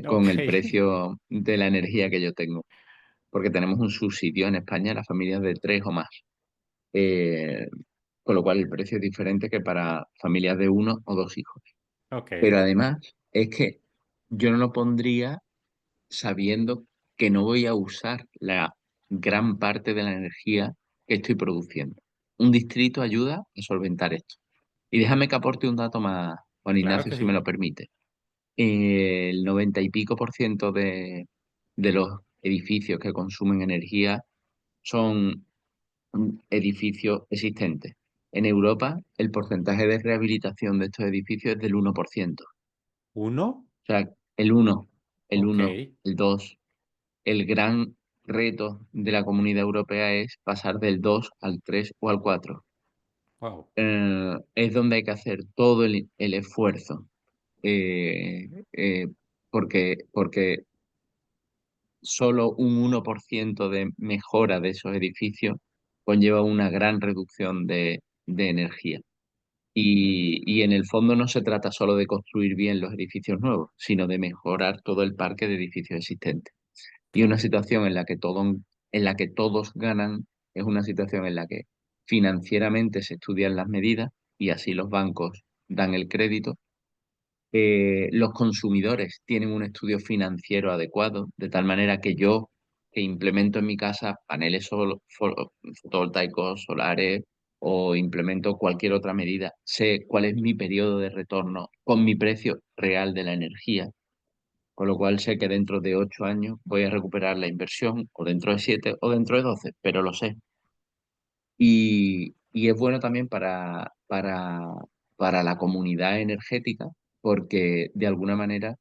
con ok, el precio de la energía que yo tengo, porque tenemos un subsidio en España a las familias de 3 o más. Eh, con lo cual el precio es diferente que para familias de 1 o 2 hijos. ok, Pero además es que yo no lo pondría sabiendo que no voy a usar la gran parte de la energía que estoy produciendo. Un distrito ayuda a solventar esto. Y déjame que aporte un dato más, Juan claro Ignacio, que si me sí. lo permite. El 90 y pico por ciento de los edificios que consumen energía son edificios existentes. En Europa, el porcentaje de rehabilitación de estos edificios es del 1%. ¿Uno? O sea, el uno, el Ok, uno, el 2. El gran reto de la Comunidad Europea es pasar del 2 al 3 o al 4. wow. Es donde hay que hacer todo el esfuerzo, eh, eh, porque solo un 1% de mejora de esos edificios conlleva una gran reducción de energía. Y en el fondo no se trata solo de construir bien los edificios nuevos, sino de mejorar todo el parque de edificios existentes. Y una situación en la que todos ganan es una situación en la que financieramente se estudian las medidas y así los bancos dan el crédito. Los consumidores tienen un estudio financiero adecuado, de tal manera que yo, que implemento en mi casa paneles fotovoltaicos, solares o implemento cualquier otra medida, sé cuál es mi periodo de retorno con mi precio real de la energía, con lo cual sé que dentro de 8 años voy a recuperar la inversión, o dentro de 7 o dentro de 12, pero lo sé. Y es bueno también para la comunidad energética, porque de alguna manera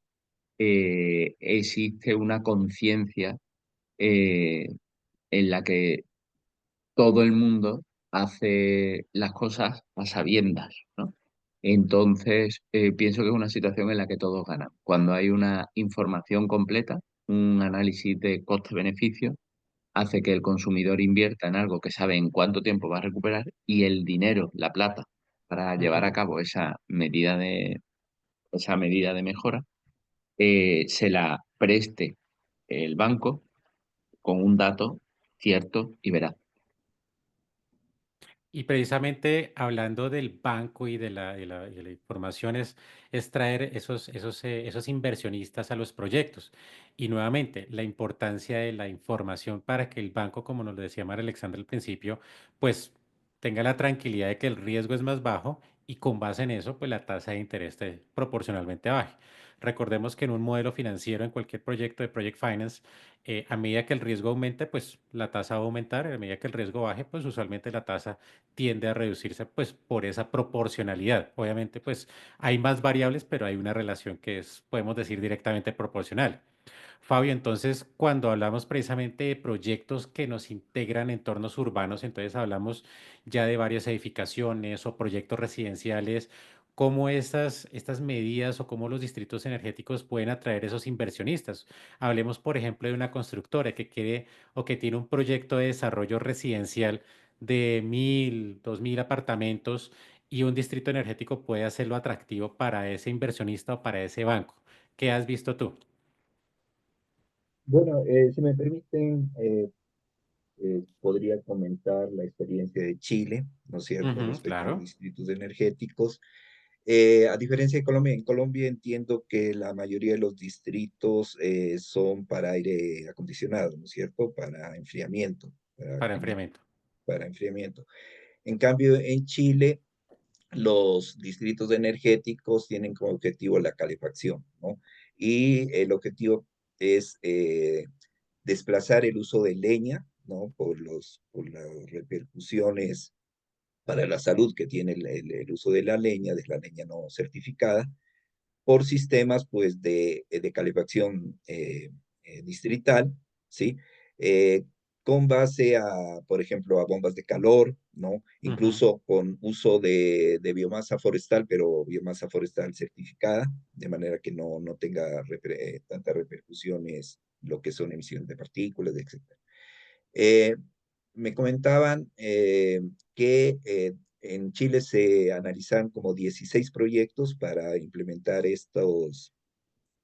existe una conciencia eh, en la que todo el mundo hace las cosas a sabiendas, ¿no? Entonces, pienso que es una situación en la que todos ganan. Cuando hay una información completa, un análisis de coste-beneficio, hace que el consumidor invierta en algo que sabe en cuánto tiempo va a recuperar y el dinero, la plata, para llevar a Ujú. cabo esa medida de mejora, se la preste el banco con un dato cierto y veraz. Y precisamente hablando del banco y de la información es traer esos inversionistas a los proyectos. Y nuevamente, la importancia de la información para que el banco, como nos lo decía María Alexandra al principio, pues tenga la tranquilidad de que el riesgo es más bajo y con base en eso, pues la tasa de interés esté proporcionalmente baja. Recordemos que en un modelo financiero, en cualquier proyecto de Project Finance, a medida que el riesgo aumente, pues la tasa va a aumentar, a medida que el riesgo baje, pues usualmente la tasa tiende a reducirse pues por esa proporcionalidad. Obviamente pues hay más variables, pero hay una relación que es, podemos decir, directamente proporcional. Fabio, entonces cuando hablamos precisamente de proyectos que nos integran en entornos urbanos, entonces hablamos ya de varias edificaciones o proyectos residenciales. ¿Cómo estas medidas o cómo los distritos energéticos pueden atraer esos inversionistas? Hablemos, por ejemplo, de una constructora que quiere o que tiene un proyecto de desarrollo residencial de 1.000, 2.000 apartamentos y un distrito energético puede hacerlo atractivo para ese inversionista o para ese banco. ¿Qué has visto tú? Bueno, si me permiten, podría comentar la experiencia de Chile, ¿no es cierto?, Ujú, respecto a los claro, distritos energéticos. A diferencia de Colombia, en Colombia entiendo que la mayoría de los distritos son para aire acondicionado, ¿no es cierto?, para enfriamiento, para enfriamiento. para enfriamiento. En cambio, en Chile, los distritos energéticos tienen como objetivo la calefacción, ¿no? Y el objetivo es desplazar el uso de leña, ¿no? Por las repercusiones para la salud que tiene el uso de la leña no certificada, por sistemas pues de calefacción distrital, ¿sí? Eh, con base a, por ejemplo, a bombas de calor, ¿no? Ujú, Incluso con uso de biomasa forestal, pero biomasa forestal certificada, de manera que no tenga tantas repercusiones lo que son emisiones de partículas, etc. Eh, Me comentaban que en Chile se analizan como 16 proyectos para implementar estos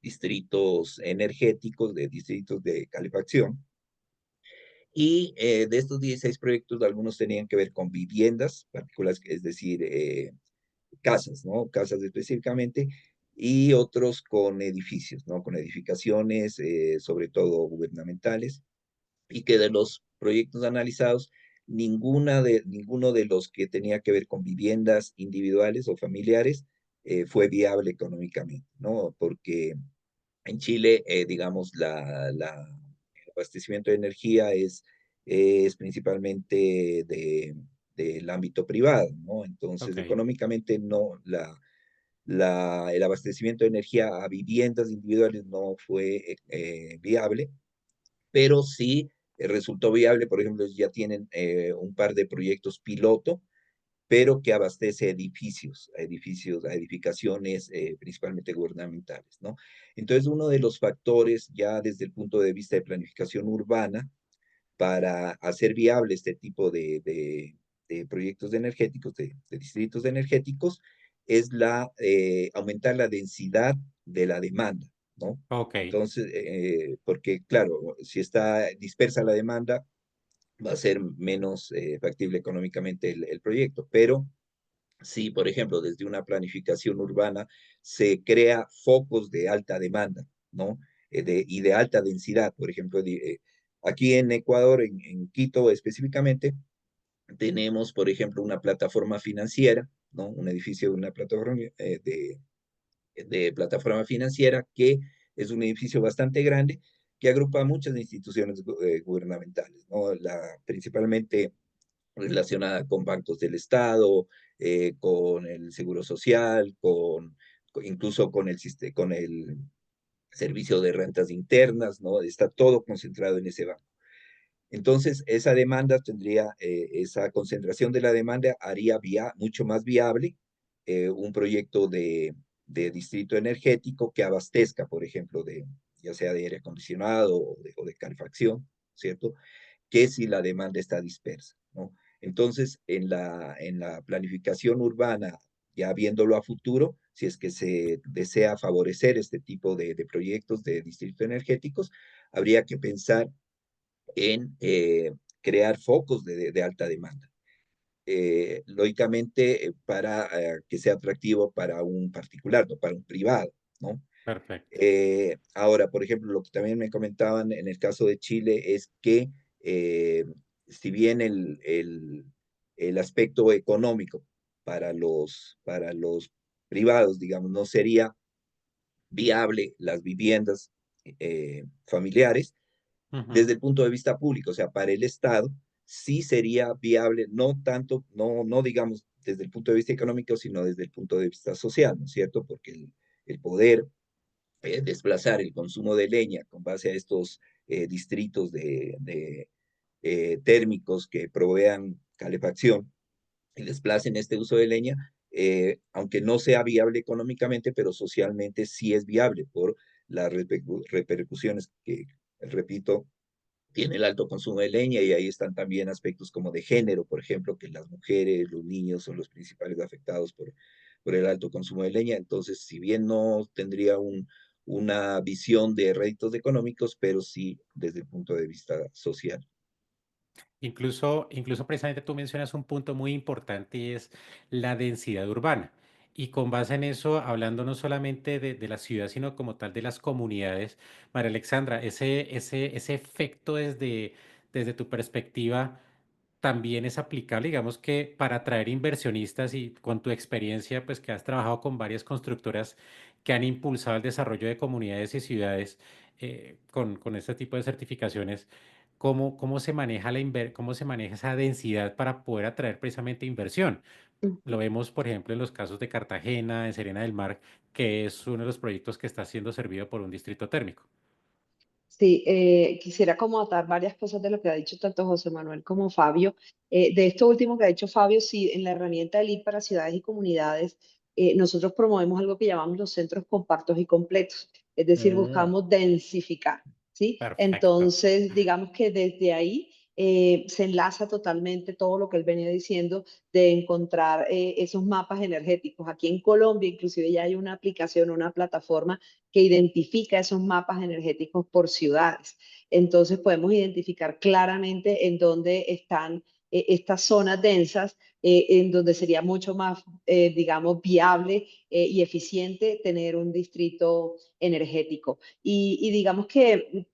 distritos energéticos, de distritos de calefacción. Y de estos 16 proyectos, algunos tenían que ver con viviendas particulares, es decir, casas, ¿no? Casas específicamente, y otros con edificios, ¿no? Con edificaciones, sobre todo gubernamentales, y que de los proyectos analizados, ninguno de los que tenía que ver con viviendas individuales o familiares fue viable económicamente, ¿no? Porque en Chile, digamos, el abastecimiento de energía es principalmente del ámbito privado, ¿no? Entonces, ok, económicamente no, el abastecimiento de energía a viviendas individuales no fue viable, pero sí resultó viable. Por ejemplo, ya tienen un par de proyectos piloto pero que abastece a edificaciones principalmente gubernamentales, ¿no? Entonces, uno de los factores ya desde el punto de vista de planificación urbana para hacer viable este tipo de proyectos energéticos, de distritos energéticos, es aumentar la densidad de la demanda, ¿no? Ok, Entonces, porque claro, si está dispersa la demanda, va a ser menos factible económicamente el proyecto, pero si, por ejemplo, desde una planificación urbana se crea focos de alta demanda, ¿no? Y de alta densidad, por ejemplo, aquí en Ecuador, en Quito específicamente, tenemos, por ejemplo, una plataforma financiera, ¿no? Un edificio de una plataforma de plataforma financiera que es un edificio bastante grande que agrupa muchas instituciones gubernamentales, ¿no? Principalmente relacionada con bancos del Estado, con el Seguro Social, incluso con el servicio de rentas internas, ¿no? Está todo concentrado en ese banco. Entonces, esa demanda esa concentración de la demanda haría mucho más viable un proyecto de distrito energético que abastezca, por ejemplo, ya sea de aire acondicionado o de calefacción, ¿cierto? Que si la demanda está dispersa, ¿no? Entonces, en la planificación urbana, ya viéndolo a futuro, si es que se desea favorecer este tipo de proyectos de distritos energéticos, habría que pensar en crear focos de alta demanda. Lógicamente, para que sea atractivo para un particular, no para un privado, ¿no? perfecto. Ahora, por ejemplo, lo que también me comentaban en el caso de Chile es que si bien el aspecto económico para los privados, digamos, no sería viable las viviendas familiares, Ujú. desde el punto de vista público, o sea, para el Estado, sí sería viable, no tanto, no digamos desde el punto de vista económico, sino desde el punto de vista social, ¿no es cierto? Porque el poder desplazar el consumo de leña con base a estos distritos térmicos que provean calefacción y desplacen este uso de leña, aunque no sea viable económicamente, pero socialmente sí es viable por las repercusiones que, repito, tiene el alto consumo de leña y ahí están también aspectos como de género, por ejemplo, que las mujeres, los niños son los principales afectados por el alto consumo de leña. Entonces, si bien no tendría una visión de réditos económicos, pero sí desde el punto de vista social. Incluso precisamente tú mencionas un punto muy importante y es la densidad urbana. Y con base en eso, hablando no solamente de la ciudad, sino como tal de las comunidades, María Alexandra, ese efecto desde tu perspectiva también es aplicable, digamos que para atraer inversionistas y con tu experiencia, pues que has trabajado con varias constructoras que han impulsado el desarrollo de comunidades y ciudades con este tipo de certificaciones. ¿Cómo se maneja cómo se maneja esa densidad para poder atraer precisamente inversión? Lo vemos, por ejemplo, en los casos de Cartagena, en Serena del Mar, que es uno de los proyectos que está siendo servido por un distrito térmico. Sí, quisiera como atar varias cosas de lo que ha dicho tanto José Manuel como Fabio. De esto último que ha dicho Fabio, sí, en la herramienta del lead para ciudades y comunidades, nosotros promovemos algo que llamamos los centros compactos y completos, es decir, Mm, buscamos densificar, ¿sí? perfecto. Entonces, digamos que desde ahí se enlaza totalmente todo lo que él venía diciendo de encontrar esos mapas energéticos. Aquí en Colombia, inclusive ya hay una aplicación, una plataforma que identifica esos mapas energéticos por ciudades. Entonces podemos identificar claramente en dónde están estas zonas densas, en donde sería mucho más, digamos, viable y eficiente tener un distrito energético. Y digamos que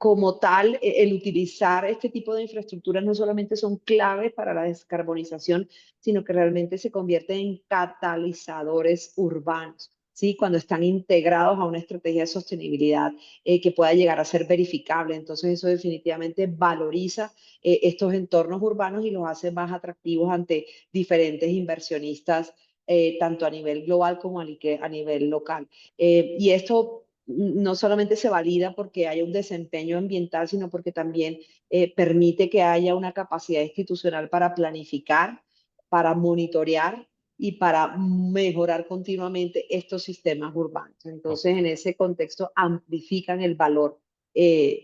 como tal, el utilizar este tipo de infraestructuras no solamente son claves para la descarbonización, sino que realmente se convierten en catalizadores urbanos, ¿sí? Cuando están integrados a una estrategia de sostenibilidad que pueda llegar a ser verificable. Entonces, eso definitivamente valoriza estos entornos urbanos y los hace más atractivos ante diferentes inversionistas, tanto a nivel global como a nivel local. Y esto no solamente se valida porque haya un desempeño ambiental, sino porque también permite que haya una capacidad institucional para planificar, para monitorear y para mejorar continuamente estos sistemas urbanos. Entonces, en ese contexto, amplifican el valor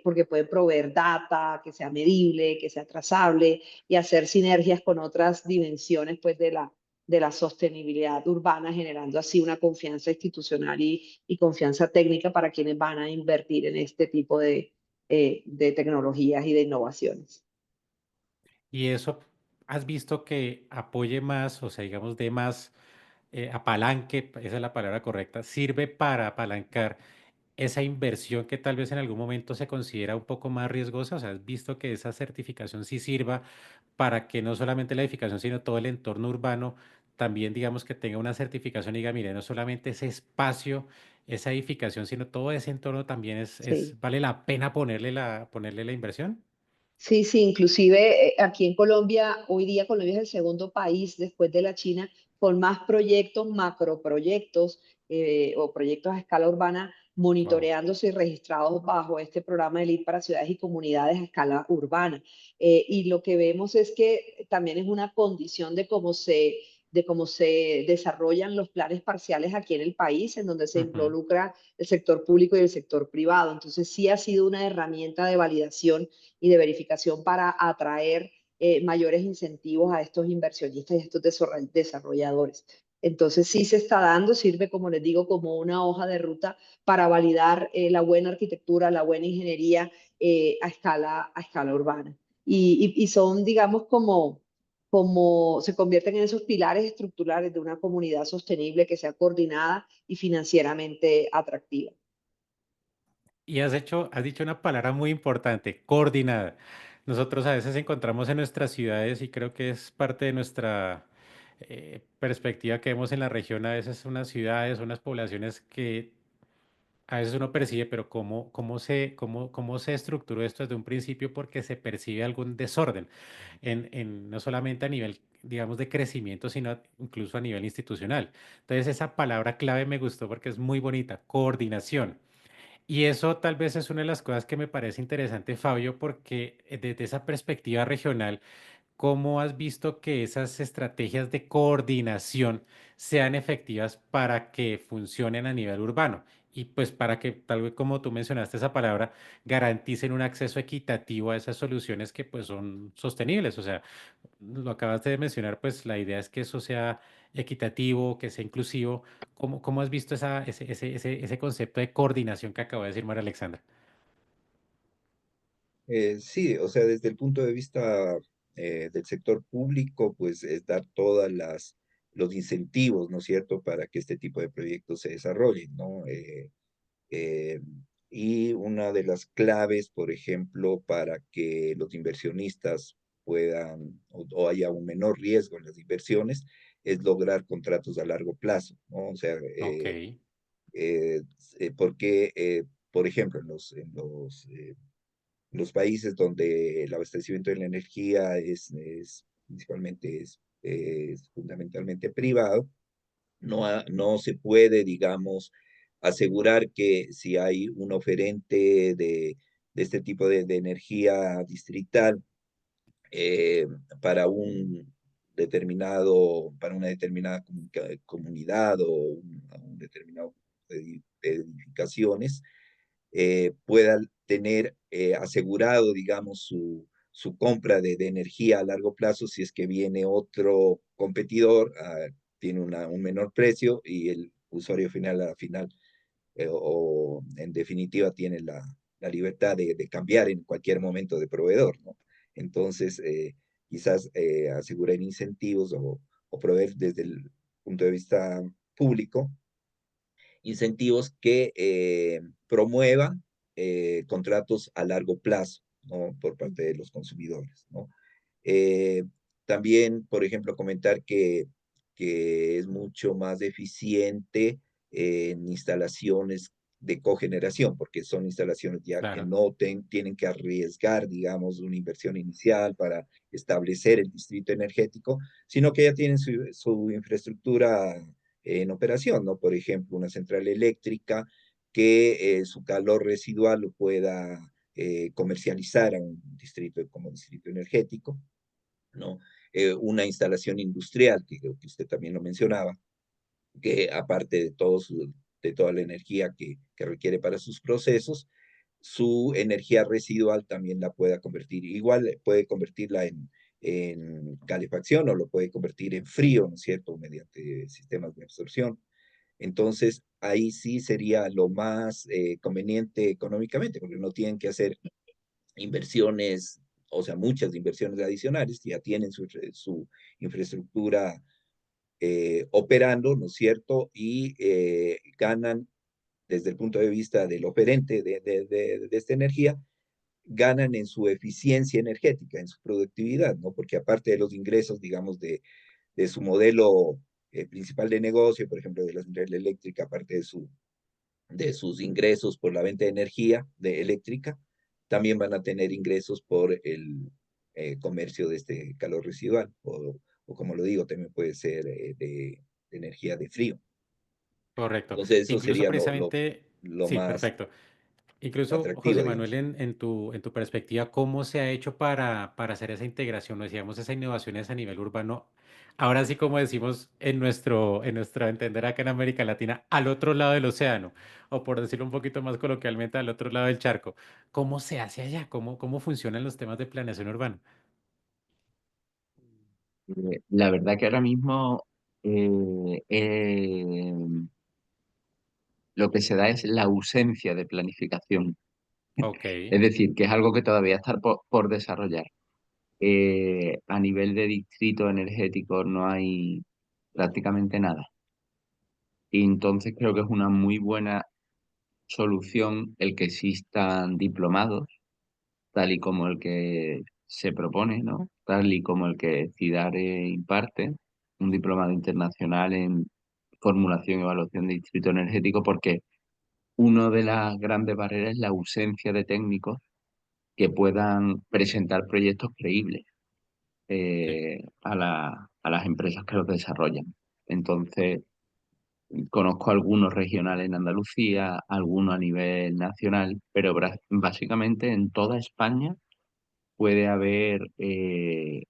porque pueden proveer data que sea medible, que sea trazable y hacer sinergias con otras dimensiones pues, de la sostenibilidad urbana, generando así una confianza institucional y confianza técnica para quienes van a invertir en este tipo de tecnologías y de innovaciones. Y eso, ¿has visto que apoye más, o sea, digamos, de más apalanque, esa es la palabra correcta, sirve para apalancar esa inversión que tal vez en algún momento se considera un poco más riesgosa? O sea, ¿has visto que esa certificación sí sirva para que no solamente la edificación, sino todo el entorno urbano también, digamos, que tenga una certificación y diga, mire, no solamente ese espacio, esa edificación, sino todo ese entorno también Sí. vale la pena ponerle la inversión? Sí, sí, inclusive aquí en Colombia, hoy día Colombia es el segundo país después de la China con más proyectos, macroproyectos o proyectos a escala urbana Wow. monitoreándose y registrados bajo este programa de LEED para ciudades y comunidades a escala urbana. Y lo que vemos es que también es una condición de cómo se desarrollan los planes parciales aquí en el país, en donde se Ujú. involucra el sector público y el sector privado. Entonces, sí ha sido una herramienta de validación y de verificación para atraer mayores incentivos a estos inversionistas y a estos desarrolladores. Entonces sí se está dando, sirve como les digo como una hoja de ruta para validar la buena arquitectura, la buena ingeniería a escala urbana. Y son, digamos, como se convierten en esos pilares estructurales de una comunidad sostenible que sea coordinada y financieramente atractiva. Y has dicho una palabra muy importante, coordinada. Nosotros a veces encontramos en nuestras ciudades y creo que es parte de nuestra perspectiva que vemos en la región, a veces unas ciudades, unas poblaciones que a veces uno percibe, pero cómo se estructuró esto desde un principio porque se percibe algún desorden, no solamente a nivel, digamos, de crecimiento, sino incluso a nivel institucional. Entonces esa palabra clave me gustó porque es muy bonita, coordinación. Y eso tal vez es una de las cosas que me parece interesante, Fabio, porque desde esa perspectiva regional, ¿cómo has visto que esas estrategias de coordinación sean efectivas para que funcionen a nivel urbano? Y pues para que, tal vez como tú mencionaste esa palabra, garanticen un acceso equitativo a esas soluciones que pues son sostenibles. O sea, lo acabaste de mencionar, pues la idea es que eso sea equitativo, que sea inclusivo. ¿Cómo has visto ese concepto de coordinación que acaba de decir María Alexandra? Sí, o sea, desde el punto de vista del sector público, pues es dar todas los incentivos, ¿no es cierto?, para que este tipo de proyectos se desarrollen, ¿no? Eh, y una de las claves, por ejemplo, para que los inversionistas puedan o haya un menor riesgo en las inversiones, es lograr contratos a largo plazo, ¿no? O sea, Ok, eh, porque, por ejemplo, los países donde el abastecimiento de la energía principalmente es fundamentalmente privado, no se puede, digamos, asegurar que si hay un oferente de este tipo de energía distrital eh, para para una determinada comunidad o un determinado de edificaciones, pueda tener asegurado, digamos, su compra de energía a largo plazo si es que viene otro competidor, tiene un menor precio y el usuario final a la final o en definitiva tiene la libertad de cambiar en cualquier momento de proveedor, ¿no? Entonces, quizás asegurar incentivos o proveer desde el punto de vista público incentivos que promuevan contratos a largo plazo, ¿no? Por parte de los consumidores, ¿no? Eh, También, por ejemplo, comentar que es mucho más eficiente en instalaciones de cogeneración, porque son instalaciones ya que claro. no tienen que arriesgar, digamos, una inversión inicial para establecer el distrito energético, sino que ya tienen su infraestructura en operación, ¿no? Por ejemplo, una central eléctrica que su calor residual lo pueda comercializar a un distrito como distrito energético, ¿no? Una instalación industrial, que creo que usted también lo mencionaba, que aparte de, de toda la energía que requiere para sus procesos, su energía residual también la pueda convertir, igual puede convertirla en calefacción o lo puede convertir en frío, ¿no es cierto?, mediante sistemas de absorción. Entonces, ahí sí sería lo más conveniente económicamente, porque no tienen que hacer inversiones, o sea, muchas inversiones adicionales, ya tienen su infraestructura operando, ¿no es cierto? Y ganan desde el punto de vista del operante de esta energía, ganan en su eficiencia energética, en su productividad, ¿no? Porque aparte de los ingresos, digamos, de su modelo principal de negocio, por ejemplo, de la central eléctrica, aparte de sus ingresos por la venta de energía eléctrica, también van a tener ingresos por el comercio de este calor residual, o como lo digo, también puede ser de energía de frío. Correcto. Entonces, eso Incluso sería precisamente, lo sí, más perfecto. Incluso, atractivo, José Manuel, digamos. en tu perspectiva, ¿cómo se ha hecho para hacer esa integración, o decíamos, esas innovaciones a nivel urbano? Ahora sí, como decimos en nuestro entender acá en América Latina, al otro lado del océano, o por decirlo un poquito más coloquialmente, al otro lado del charco. ¿Cómo se hace allá? ¿Cómo funcionan los temas de planeación urbana? La verdad que ahora mismo eh, eh, lo que se da es la ausencia de planificación. Ok, Es decir, que es algo que todavía está por desarrollar. A nivel de distrito energético no hay prácticamente nada. Y entonces creo que es una muy buena solución el que existan diplomados, tal y como el que se propone, ¿no? Tal y como el que CIDARE imparte, un diplomado internacional en formulación y evaluación de distrito energético, porque una de las grandes barreras es la ausencia de técnicos que puedan presentar proyectos creíbles sí. a las empresas que los desarrollan. Entonces, conozco algunos regionales en Andalucía, algunos a nivel nacional, pero básicamente en toda España puede haber en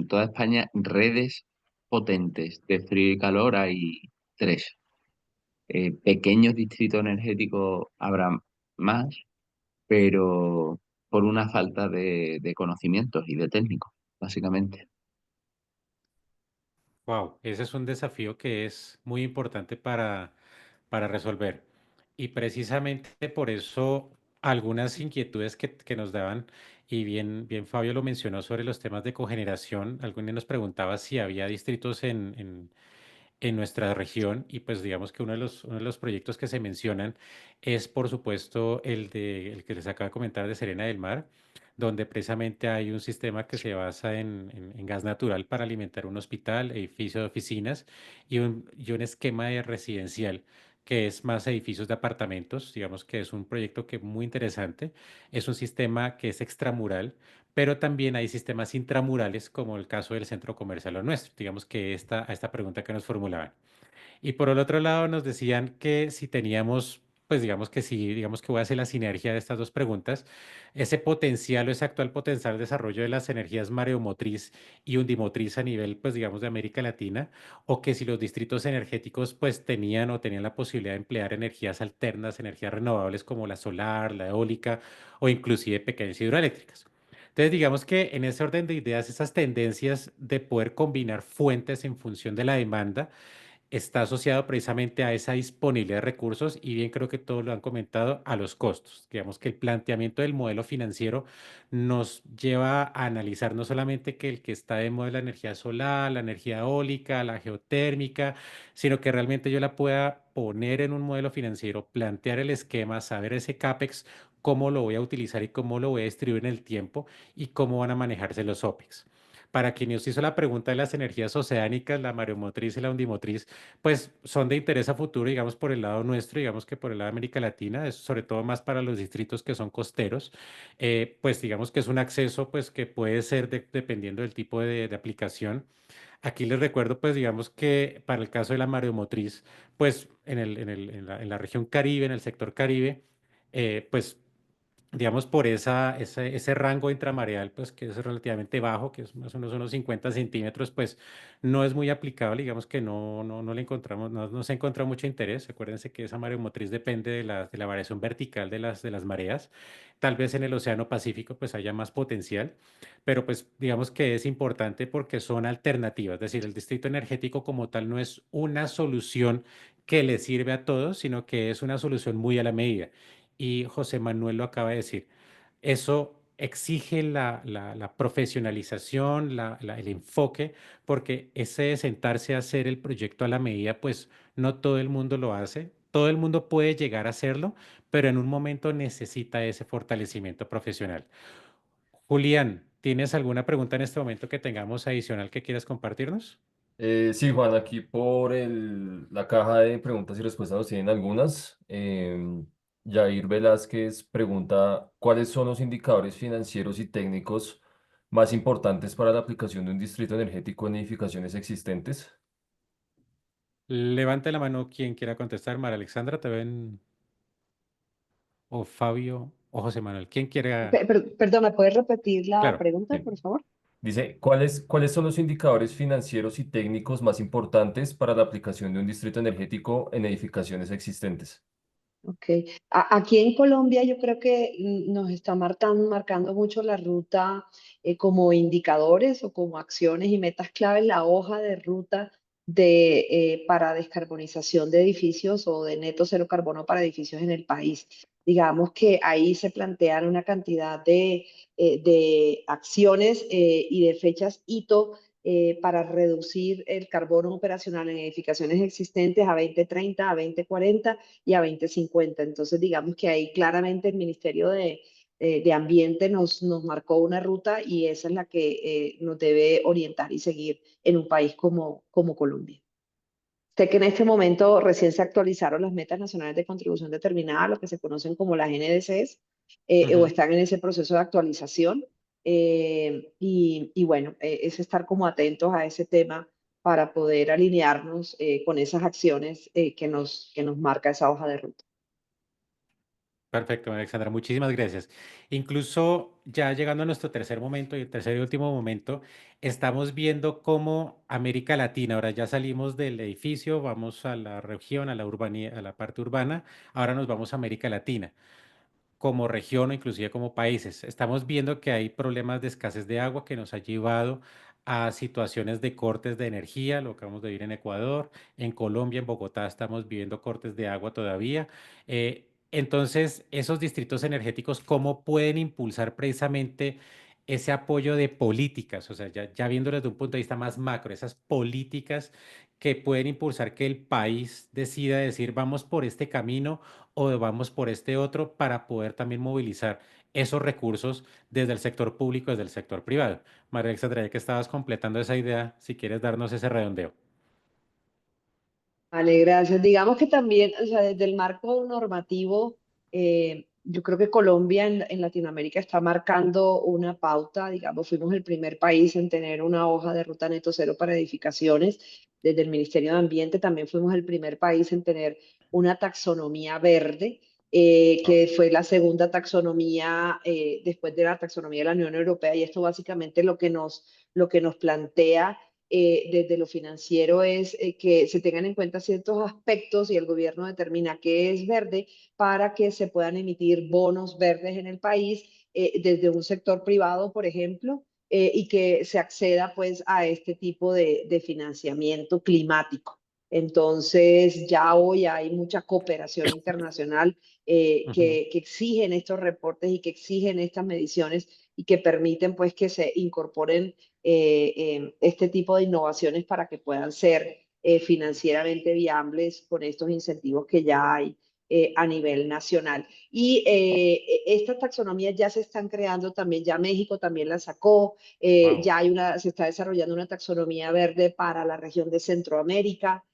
toda España redes potentes de frío y calor. Hay tres. Pequeños distritos energéticos habrá más, pero por una falta de conocimientos y de técnicos, básicamente. Wow, ese es un desafío que es muy importante para resolver. Y precisamente por eso algunas inquietudes que nos daban, y bien Fabio lo mencionó sobre los temas de cogeneración, alguien nos preguntaba si había distritos en nuestra región y pues digamos que uno de los proyectos que se mencionan es por supuesto el que les acabo de comentar de Serena del Mar, donde precisamente hay un sistema que se basa en gas natural para alimentar un hospital, edificio de oficinas y un esquema de residencial que es más edificios de apartamentos, digamos que es un proyecto que muy interesante, es un sistema que es extramural, pero también hay sistemas intramurales, como el caso del centro comercial o nuestro. Digamos que a esta pregunta que nos formulaban. Y por el otro lado nos decían que si teníamos, pues digamos que sí, digamos que voy a hacer la sinergia de estas dos preguntas, ese potencial o ese actual potencial de desarrollo de las energías mareomotriz y undimotriz a nivel, pues digamos, de América Latina, o que si los distritos energéticos pues tenían la posibilidad de emplear energías alternas, energías renovables como la solar, la eólica o inclusive pequeñas hidroeléctricas. Entonces, digamos que en ese orden de ideas, esas tendencias de poder combinar fuentes en función de la demanda, está asociado precisamente a esa disponibilidad de recursos y bien creo que todos lo han comentado, a los costos. Digamos que el planteamiento del modelo financiero nos lleva a analizar no solamente que el que está de moda es la energía solar, la energía eólica, la geotérmica, sino que realmente yo la pueda poner en un modelo financiero, plantear el esquema, saber ese CAPEX, cómo lo voy a utilizar y cómo lo voy a distribuir en el tiempo y cómo van a manejarse los OPEX. Para quien nos hizo la pregunta de las energías oceánicas, la mareomotriz y la undimotriz, pues son de interés a futuro, digamos, por el lado nuestro, digamos que por el lado de América Latina, es sobre todo más para los distritos que son costeros, pues digamos que es un acceso, pues que puede ser dependiendo del tipo de aplicación Aquí les recuerdo, pues, digamos que para el caso de la mareomotriz, pues, en la región Caribe, en el sector Caribe, pues, digamos, por ese rango intramareal, pues que es relativamente bajo, que es más o menos unos 50 centímetros, pues no es muy aplicable, digamos que no le encontramos, no se encuentra mucho interés. Acuérdense que esa mareomotriz depende de la variación vertical de las mareas. Tal vez en el Océano Pacífico pues haya más potencial, pero pues digamos que es importante porque son alternativas, es decir, el distrito energético como tal no es una solución que le sirve a todos, sino que es una solución muy a la medida. Y José Manuel lo acaba de decir. Eso exige la profesionalización, el enfoque, porque ese de sentarse a hacer el proyecto a la medida, pues no todo el mundo lo hace. Todo el mundo puede llegar a hacerlo, pero en un momento necesita ese fortalecimiento profesional. Julián, ¿tienes alguna pregunta en este momento que tengamos adicional que quieras compartirnos? Sí, Juan, aquí por la caja de preguntas y respuestas nos tienen algunas. Jair Velázquez pregunta, ¿cuáles son los indicadores financieros y técnicos más importantes para la aplicación de un distrito energético en edificaciones existentes? Levante la mano quien quiera contestar. María Alexandra, te ven, o Fabio, o José Manuel. ¿Quién quiera? Perdón, ¿me puedes repetir la Claro. pregunta, Sí. por favor? Dice, ¿cuáles son los indicadores financieros y técnicos más importantes para la aplicación de un distrito energético en edificaciones existentes? Ok. Aquí en Colombia yo creo que nos está marcando mucho la ruta como indicadores o como acciones y metas claves, la hoja de ruta para descarbonización de edificios o de neto cero carbono para edificios en el país. Digamos que ahí se plantean una cantidad de acciones y de fechas hito para reducir el carbono operacional en edificaciones existentes a 2030, a 2040 y a 2050. Entonces, digamos que ahí claramente el Ministerio de Ambiente nos marcó una ruta y esa es la que nos debe orientar y seguir en un país como Colombia. Sé que en este momento recién se actualizaron las metas nacionales de contribución determinada, lo que se conocen como las NDCs, o Ujú. están en ese proceso de actualización. Y bueno, es estar como atentos a ese tema para poder alinearnos con esas acciones que nos marca esa hoja de ruta. Perfecto, Alexandra, muchísimas gracias. Incluso ya llegando a nuestro tercer momento y el tercer y último momento, estamos viendo cómo América Latina, ahora ya salimos del edificio, vamos a la región, a la parte urbana, ahora nos vamos a América Latina como región o inclusive como países. Estamos viendo que hay problemas de escasez de agua que nos ha llevado a situaciones de cortes de energía, lo que acabamos de vivir en Ecuador, en Colombia, en Bogotá estamos viviendo cortes de agua todavía. Entonces, esos distritos energéticos, ¿cómo pueden impulsar precisamente ese apoyo de políticas? O sea, ya viéndolo desde un punto de vista más macro, esas políticas que pueden impulsar que el país decida decir, vamos por este camino o vamos por este otro para poder también movilizar esos recursos desde el sector público, desde el sector privado. María Alexandra, ya que estabas completando esa idea, si quieres darnos ese redondeo. Vale, gracias. Digamos que también, o sea, desde el marco normativo, yo creo que Colombia en Latinoamérica está marcando una pauta, digamos, fuimos el primer país en tener una hoja de ruta neto cero para edificaciones. Desde el Ministerio de Ambiente también fuimos el primer país en tener una taxonomía verde, Ah, que fue la segunda taxonomía después de la taxonomía de la Unión Europea, y esto básicamente lo que nos plantea desde lo financiero es que se tengan en cuenta ciertos aspectos y el gobierno determina qué es verde para que se puedan emitir bonos verdes en el país desde un sector privado, por ejemplo, y que se acceda pues a este tipo de financiamiento climático. Entonces, ya hoy hay mucha cooperación internacional Ujú. que exigen estos reportes y que exigen estas mediciones y que permiten pues que se incorporen este tipo de innovaciones para que puedan ser financieramente viables con estos incentivos que ya hay a nivel nacional. Y estas taxonomías ya se están creando también, ya México también la sacó, Wow. se está desarrollando una taxonomía verde para la región de Centroamérica.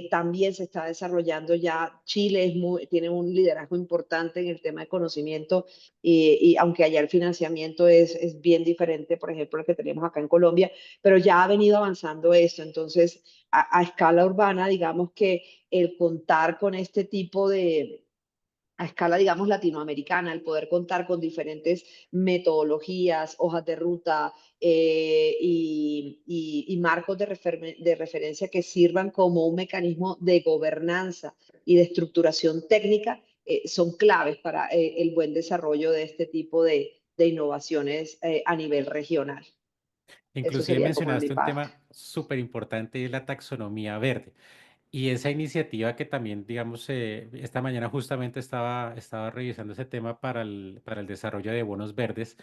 también se está desarrollando ya. Chile tiene un liderazgo importante en el tema de conocimiento y aunque allá el financiamiento es bien diferente, por ejemplo, el que tenemos acá en Colombia, pero ya ha venido avanzando esto. Entonces, a escala urbana, digamos que el contar con este tipo de a escala, digamos, latinoamericana, el poder contar con diferentes metodologías, hojas de ruta y marcos de referencia que sirvan como un mecanismo de gobernanza y de estructuración técnica, son claves para el buen desarrollo de este tipo de innovaciones a nivel regional. Eso Inclusive sería como en mi mencionaste un parte. tema súper importante y es la taxonomía verde. Y esa iniciativa que también, digamos, esta mañana justamente estaba revisando ese tema para el desarrollo de bonos verdes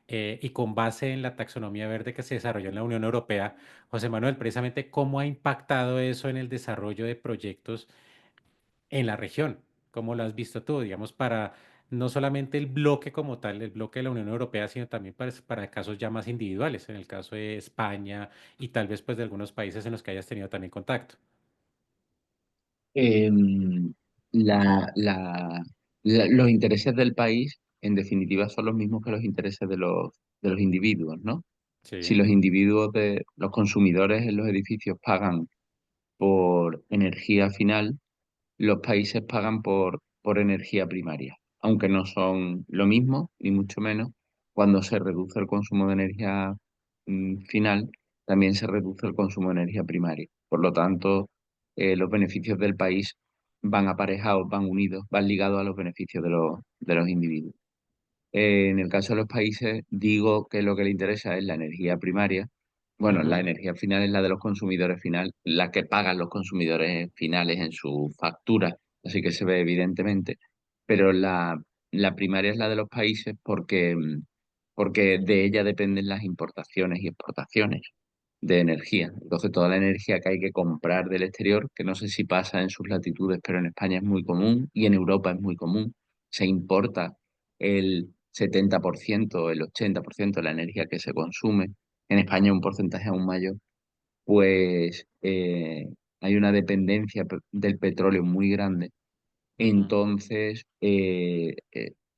y con base en la taxonomía verde que se desarrolló en la Unión Europea, José Manuel, precisamente cómo ha impactado eso en el desarrollo de proyectos en la región. ¿Cómo lo has visto tú, digamos, para no solamente el bloque como tal, el bloque de la Unión Europea, sino también para casos ya más individuales, en el caso de España y tal vez pues de algunos países en los que hayas tenido también contacto? Em, la- la- los intereses del país, en definitiva, son los mismos que los intereses de los individuos, ¿no? Si Sí. los individuos de los consumidores en los edificios pagan por energía final, los países pagan por energía primaria, aunque no son lo mismo, ni mucho menos. Cuando se reduce el consumo de energía final, también se reduce el consumo de energía primaria. Por lo tanto, los beneficios del país van aparejados, van unidos, van ligados a los beneficios de los individuos. En el caso de los países, digo que lo que le interesa es la energía primaria. Bueno, la Ujú. energía final es la de los consumidores final, la que pagan los consumidores finales en su factura, así que se ve evidentemente. Pero la primaria es la de los países porque de ella dependen las importaciones y exportaciones de energía. Entonces, toda la energía que hay que comprar del exterior, que no sé si pasa en sus latitudes, pero en España es muy común y en Europa es muy común, se importa el 70%, el 80% de la energía que se consume. En España un porcentaje aún mayor, pues hay una dependencia del petróleo muy grande. Ujú. Entonces,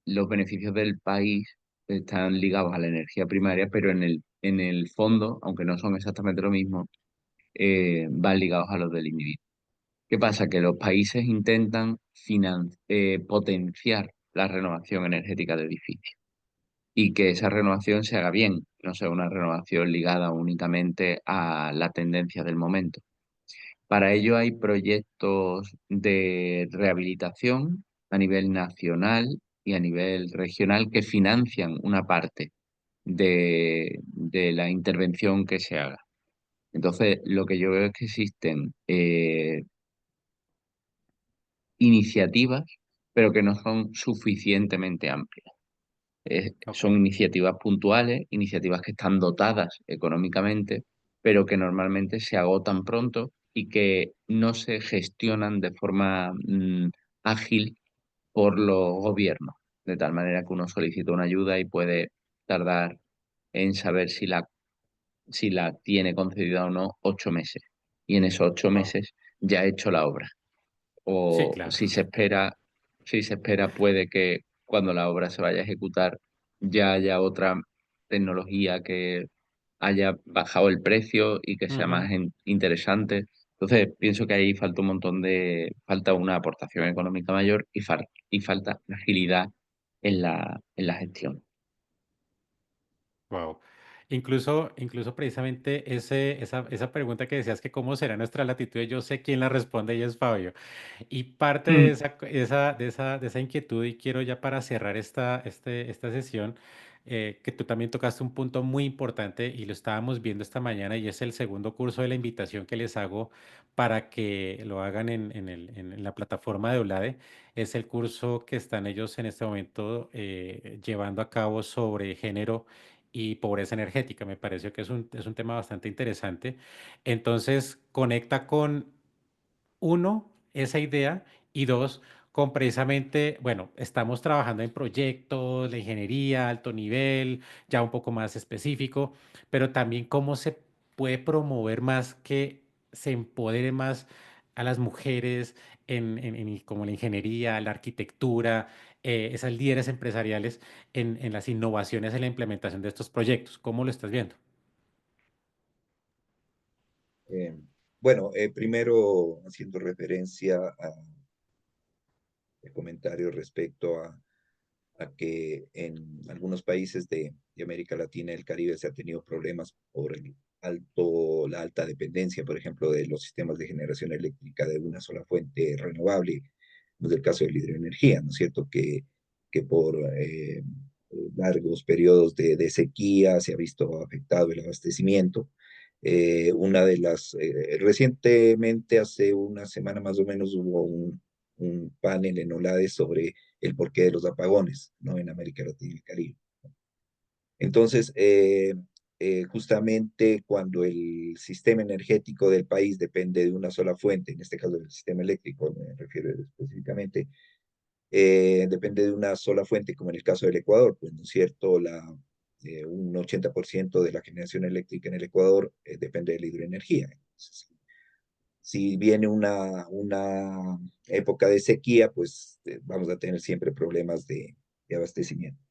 los beneficios del país están ligados a la energía primaria, pero en el fondo, aunque no son exactamente lo mismo, van ligados a los del individuo. ¿Qué pasa? Que los países intentan potenciar la renovación energética de edificios y que esa renovación se haga bien, no sea una renovación ligada únicamente a la tendencia del momento. Para ello hay proyectos de rehabilitación a nivel nacional y a nivel regional que financian una parte de la intervención que se haga. Entonces, lo que yo veo es que existen iniciativas, pero que no son suficientemente amplias. Ok. Son iniciativas puntuales, iniciativas que están dotadas económicamente, pero que normalmente se agotan pronto y que no se gestionan de forma ágil por los gobiernos, de tal manera que uno solicita una ayuda y puede tardar en saber si la tiene concedida o no 8 meses. Y en esos ocho Wow. meses ya ha hecho la obra Sí, o claro. si se espera, puede que cuando la obra se vaya a ejecutar ya haya otra tecnología que haya bajado el precio y que sea Ujú. más interesante. Entonces, pienso que ahí falta falta una aportación económica mayor y falta agilidad en la gestión. Wow. Incluso precisamente esa pregunta que decías que cómo será nuestra latitud, yo sé quién la responde y es Fabio. Y parte de Mm. esa inquietud, y quiero ya para cerrar esta sesión, que tú también tocaste un punto muy importante y lo estábamos viendo esta mañana, y es el segundo curso de la invitación que les hago para que lo hagan en la plataforma de Olade. Es el curso que están ellos en este momento llevando a cabo sobre género y pobreza energética. Me pareció que es un tema bastante interesante. Entonces, conecta con uno, esa idea, y dos, con precisamente, bueno, estamos trabajando en proyectos, la ingeniería, alto nivel, ya un poco más específico, pero también cómo se puede promover más que se empodere más a las mujeres como la ingeniería, la arquitectura, esas líderes empresariales en las innovaciones en la implementación de estos proyectos? ¿Cómo lo estás viendo? Eh, bueno, primero haciendo referencia al comentario respecto a que en algunos países de América Latina y el Caribe se ha tenido problemas por la alta dependencia, por ejemplo, de los sistemas de generación eléctrica de una sola fuente renovable, como es el caso de la hidroenergía, ¿no es cierto? Que por largos periodos de sequía se ha visto afectado el abastecimiento. Recientemente, hace una semana más o menos, hubo un panel en OLADE sobre el porqué de los apagones, ¿no? En América Latina y el Caribe. Entonces, justamente cuando el sistema energético del país depende de una sola fuente, en este caso del sistema eléctrico, me refiero específicamente, depende de una sola fuente, como en el caso del Ecuador, pues, ¿no es cierto? Un 80% de la generación eléctrica en el Ecuador depende de la hidroenergía. Entonces, si viene una época de sequía, pues vamos a tener siempre problemas de abastecimiento.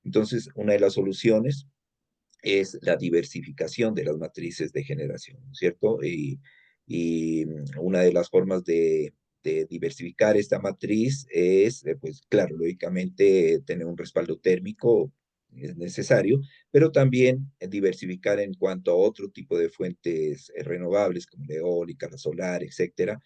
Entonces, una de las soluciones es la diversificación de las matrices de generación, ¿no es cierto? Y una de las formas de diversificar esta matriz es, pues claro, lógicamente tener un respaldo térmico es necesario, pero también diversificar en cuanto a otro tipo de fuentes renovables como la eólica, la solar, etcétera.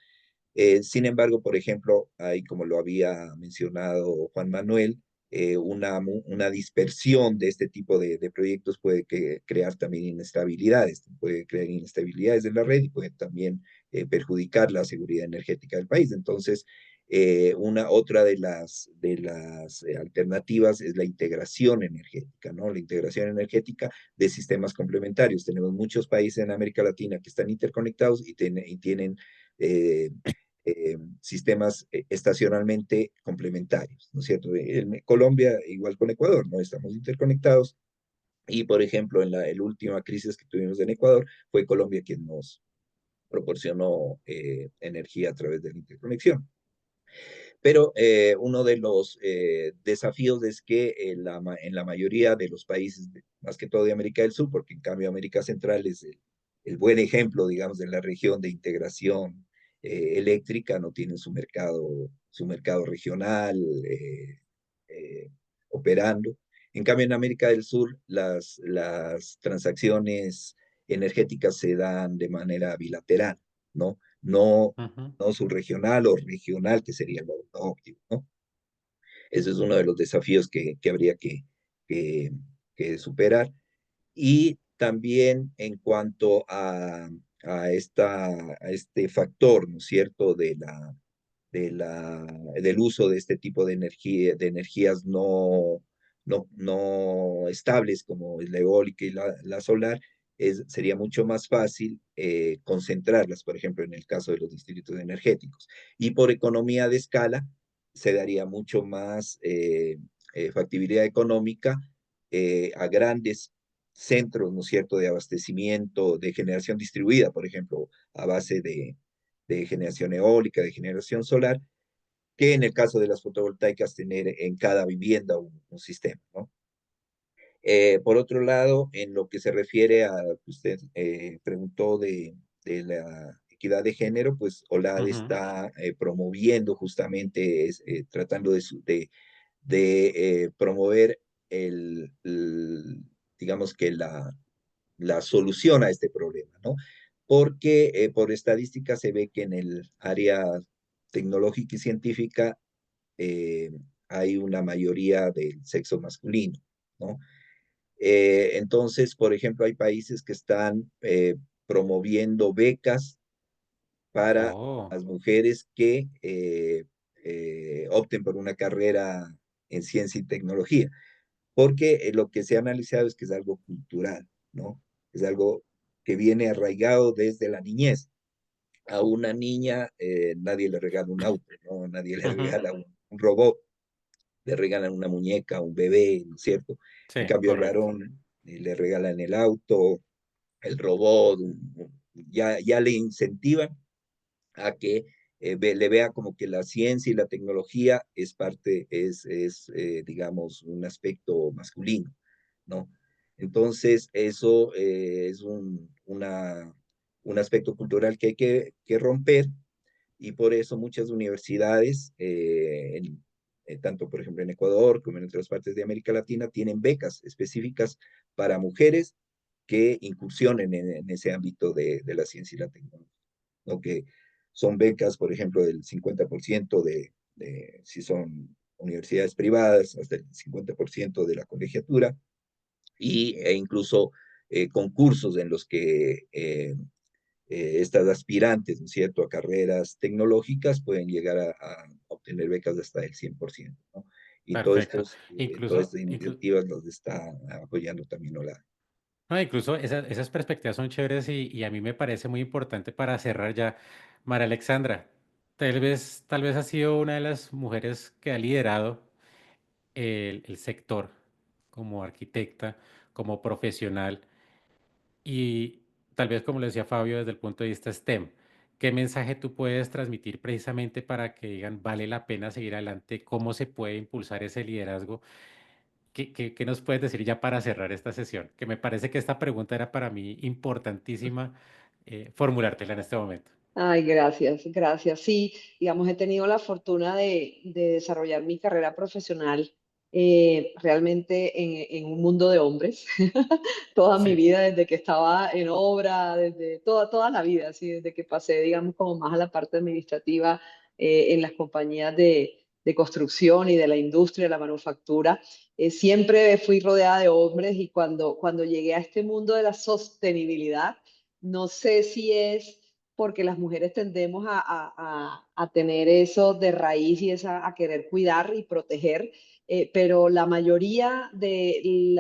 Sin embargo, por ejemplo, ahí como lo había mencionado Juan Manuel, una dispersión de este tipo de proyectos puede crear también inestabilidades, puede crear inestabilidades en la red y puede también perjudicar la seguridad energética del país. Entonces, otra de las alternativas es la integración energética, ¿no? La integración energética de sistemas complementarios. Tenemos muchos países en América Latina que están interconectados y tienen eh, sistemas estacionalmente complementarios, ¿no es cierto? En Colombia, igual con Ecuador, ¿no? Estamos interconectados y, por ejemplo, en la última crisis que tuvimos en Ecuador, fue Colombia quien nos proporcionó energía a través de la interconexión. Pero uno de los desafíos es que en la mayoría de los países, más que todo de América del Sur, porque en cambio América Central es el buen ejemplo, digamos, de la región de integración eléctrica, no tienen su mercado regional eh, operando. En cambio, en América del Sur, las transacciones energéticas se dan de manera bilateral, ¿no? Ujú. No subregional o regional, que sería lo óptimo, ¿no? Ese es uno de los desafíos que habría que, que superar. Y también en cuanto a este factor, ¿no es cierto?, del uso de este tipo de de energías no estables como la eólica y la solar, sería mucho más fácil concentrarlas, por ejemplo, en el caso de los distritos energéticos. Y por economía de escala, se daría mucho más factibilidad económica a grandes centros, ¿no es cierto?, de abastecimiento, de generación distribuida, por ejemplo, a base de generación eólica, de generación solar, que en el caso de las fotovoltaicas tener en cada vivienda un sistema, ¿no? Por otro lado, en lo que se refiere a, usted preguntó de la equidad de género, pues OLAD Ujú. está promoviendo justamente, tratando de promover digamos que la solución a este problema, ¿no? Porque por estadística se ve que en el área tecnológica y científica eh, hay una mayoría del sexo masculino, ¿no? Entonces, por ejemplo, hay países que están promoviendo becas para Oh. las mujeres que opten por una carrera en ciencia y tecnología, porque lo que se ha analizado es que es algo cultural, ¿no? Es algo que viene arraigado desde la niñez. A una niña nadie le regala un auto, ¿no? Nadie le Ujú. regala un robot, le regalan una muñeca, un bebé, ¿no es cierto? En Sí, cambio al correcto. varón le regalan el auto, el robot, ya le incentivan a que le vea como que la ciencia y la tecnología es parte, digamos, un aspecto masculino, ¿no? Entonces, eso es un aspecto cultural que hay que romper, y por eso muchas universidades, tanto por ejemplo en Ecuador como en otras partes de América Latina, tienen becas específicas para mujeres que incursionen en ese ámbito de la ciencia y la tecnología, ¿no? Que son becas, por ejemplo, del 50% si son universidades privadas, hasta el 50% de la colegiatura, e incluso concursos en los que estas aspirantes, ¿no es cierto?, a carreras tecnológicas pueden llegar a obtener becas de hasta el 100%, ¿no? Y Perfecto. todas Incluso, estas iniciativas los está apoyando también OLAD. no, incluso esas perspectivas son chéveres y a mí me parece muy importante para cerrar ya. María Alexandra, tal vez ha sido una de las mujeres que ha liderado el sector como arquitecta, como profesional y tal vez como le decía Fabio desde el punto de vista STEM. ¿Qué mensaje tú puedes transmitir precisamente para que digan vale la pena seguir adelante? ¿Cómo se puede impulsar ese liderazgo? ¿Qué nos puedes decir ya para cerrar esta sesión? Que me parece que esta pregunta era para mí importantísima formulártela en este momento. Ay, gracias, gracias. Sí, digamos, he tenido la fortuna de desarrollar mi carrera profesional realmente en un mundo de hombres. Toda mi Sí, vida, desde que estaba en obra, desde toda la vida, así, desde que pasé, digamos, como más a la parte administrativa en las compañías de construcción y de la industria, de la manufactura. Siempre fui rodeada de hombres y cuando llegué a este mundo de la sostenibilidad, no sé si es porque las mujeres tendemos a tener eso de raíz y a querer cuidar y proteger, pero la mayoría de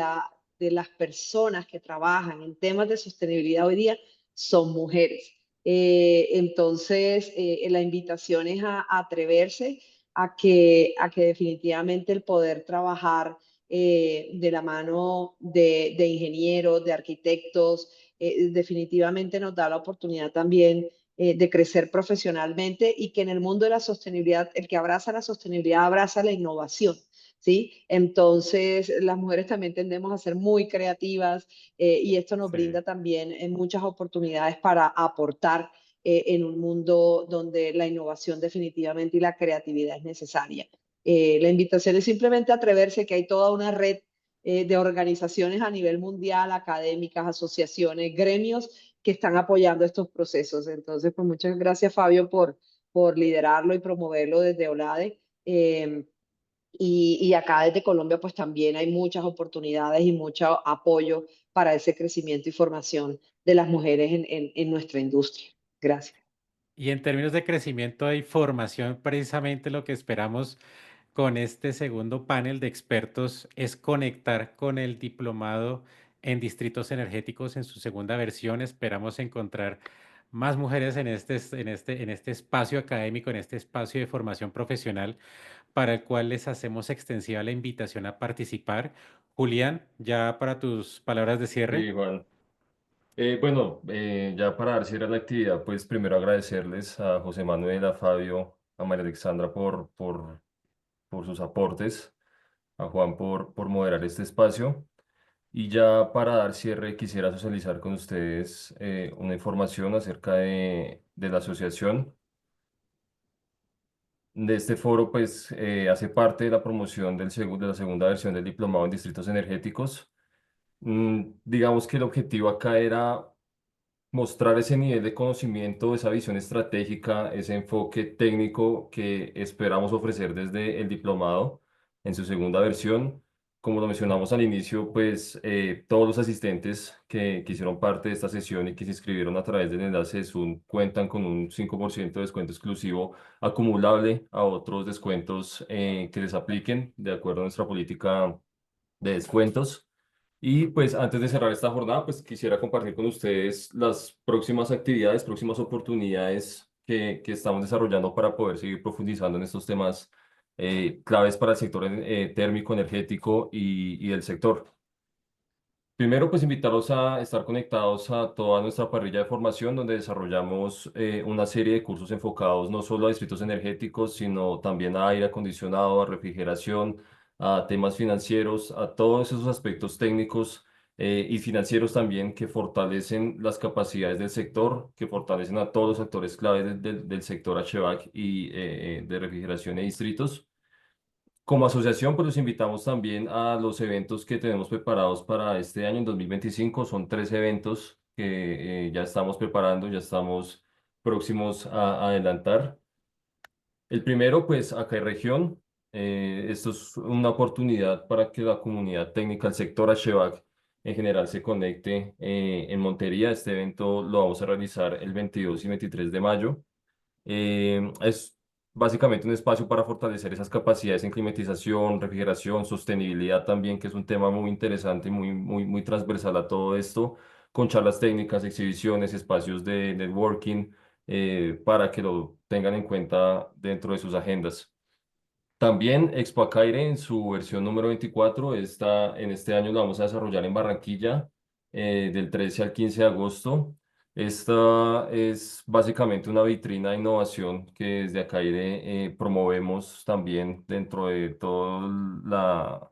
las personas que trabajan en temas de sostenibilidad hoy día son mujeres. Entonces, la invitación es a atreverse a que definitivamente el poder trabajar de la mano de ingenieros, de arquitectos, definitivamente nos da la oportunidad también de crecer profesionalmente y que en el mundo de la sostenibilidad, el que abraza la sostenibilidad abraza la innovación. ¿Sí? Entonces, las mujeres también tendemos a ser muy creativas y esto nos sí. brinda también muchas oportunidades para aportar en un mundo donde la innovación definitivamente y la creatividad es necesaria. La invitación es simplemente atreverse, que hay toda una red de organizaciones a nivel mundial, académicas, asociaciones, gremios que están apoyando estos procesos. Entonces, pues muchas gracias, Fabio, por liderarlo y promoverlo desde OLADE. Y acá desde Colombia, pues también hay muchas oportunidades y mucho apoyo para ese crecimiento y formación de las mujeres en nuestra industria. Gracias. Y en términos de crecimiento y formación, precisamente lo que esperamos con este segundo panel de expertos es conectar con el diplomado en distritos energéticos en su segunda versión. Esperamos encontrar más mujeres en este espacio académico, en este espacio de formación profesional, para el cual les hacemos extensiva la invitación a participar. Julián, ya para tus palabras de cierre. Sí, Juan. Bueno, ya para dar cierre a la actividad, pues primero agradecerles a José Manuel, a Fabio, a María Alexandra por sus aportes, a Juan por moderar este espacio. Y ya para dar cierre, quisiera socializar con ustedes una información acerca de la asociación. De este foro, pues hace parte de la promoción de la segunda versión del Diplomado en Distritos Energéticos. Digamos que el objetivo acá era mostrar ese nivel de conocimiento, esa visión estratégica, ese enfoque técnico que esperamos ofrecer desde el diplomado en su segunda versión. Como lo mencionamos al inicio, pues todos los asistentes que hicieron parte de esta sesión y que se inscribieron a través del enlace de Zoom cuentan con un 5% de descuento exclusivo acumulable a otros descuentos que les apliquen de acuerdo a nuestra política de descuentos. Y pues antes de cerrar esta jornada, pues quisiera compartir con ustedes las próximas actividades, próximas oportunidades que estamos desarrollando para poder seguir profundizando en estos temas claves para el sector térmico, energético y del sector. Primero, pues invitarlos a estar conectados a toda nuestra parrilla de formación, donde desarrollamos una serie de cursos enfocados no solo a distritos energéticos, sino también a aire acondicionado, a refrigeración, a temas financieros, a todos esos aspectos técnicos y financieros también que fortalecen las capacidades del sector, que fortalecen a todos los actores clave del sector HVAC y de refrigeración y distritos. Como asociación, pues los invitamos también a los eventos que tenemos preparados para este año, en 2025. Son 3 eventos que ya estamos preparando, ya estamos próximos a adelantar. El primero, pues acá en región, esto es una oportunidad para que la comunidad técnica, el sector HVAC en general se conecte en Montería. Este evento lo vamos a realizar el 22 y 23 de mayo. Es básicamente un espacio para fortalecer esas capacidades en climatización, refrigeración, sostenibilidad también, que es un tema muy interesante y muy transversal a todo esto, con charlas técnicas, exhibiciones, espacios de networking, para que lo tengan en cuenta dentro de sus agendas. También Expo Acaire en su versión número 24 en este año lo vamos a desarrollar en Barranquilla del 13 al 15 de agosto. Esta es básicamente una vitrina de innovación que desde Acaire promovemos también dentro de toda la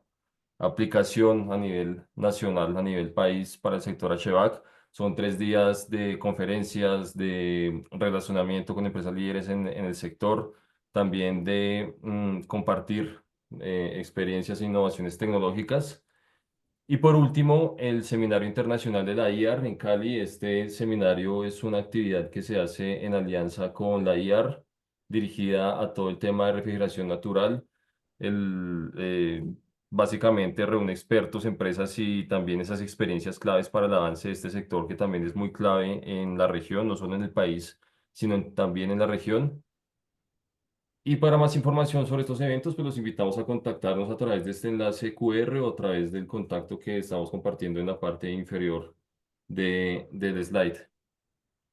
aplicación a nivel nacional, a nivel país para el sector HVAC. Son 3 días de conferencias, de relacionamiento con empresas líderes en el sector, también de compartir experiencias e innovaciones tecnológicas. Y por último, el Seminario Internacional de la IAR en Cali. Este seminario es una actividad que se hace en alianza con la IAR, dirigida a todo el tema de refrigeración natural. El, básicamente reúne expertos, empresas y también esas experiencias claves para el avance de este sector, que también es muy clave en la región, no solo en el país, sino también en la región. Y para más información sobre estos eventos, pues los invitamos a contactarnos a través de este enlace QR o a través del contacto que estamos compartiendo en la parte inferior del slide.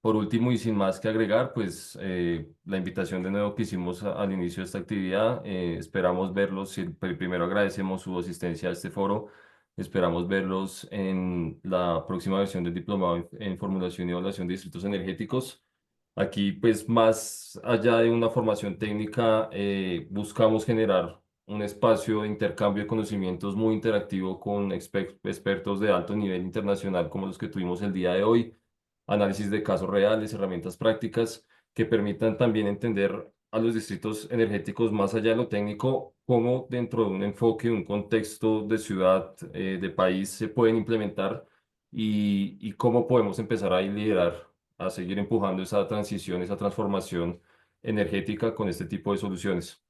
Por último, y sin más que agregar, pues la invitación de nuevo que hicimos al inicio de esta actividad, esperamos verlos, primero agradecemos su asistencia a este foro, esperamos verlos en la próxima versión del diplomado en formulación y evaluación de distritos energéticos. Aquí, pues más allá de una formación técnica, buscamos generar un espacio de intercambio de conocimientos muy interactivo con expertos de alto nivel internacional como los que tuvimos el día de hoy, análisis de casos reales, herramientas prácticas que permitan también entender a los distritos energéticos más allá de lo técnico, cómo dentro de un enfoque, un contexto de ciudad, de país, se pueden implementar y cómo podemos empezar a liderar, a seguir empujando esa transición, esa transformación energética con este tipo de soluciones.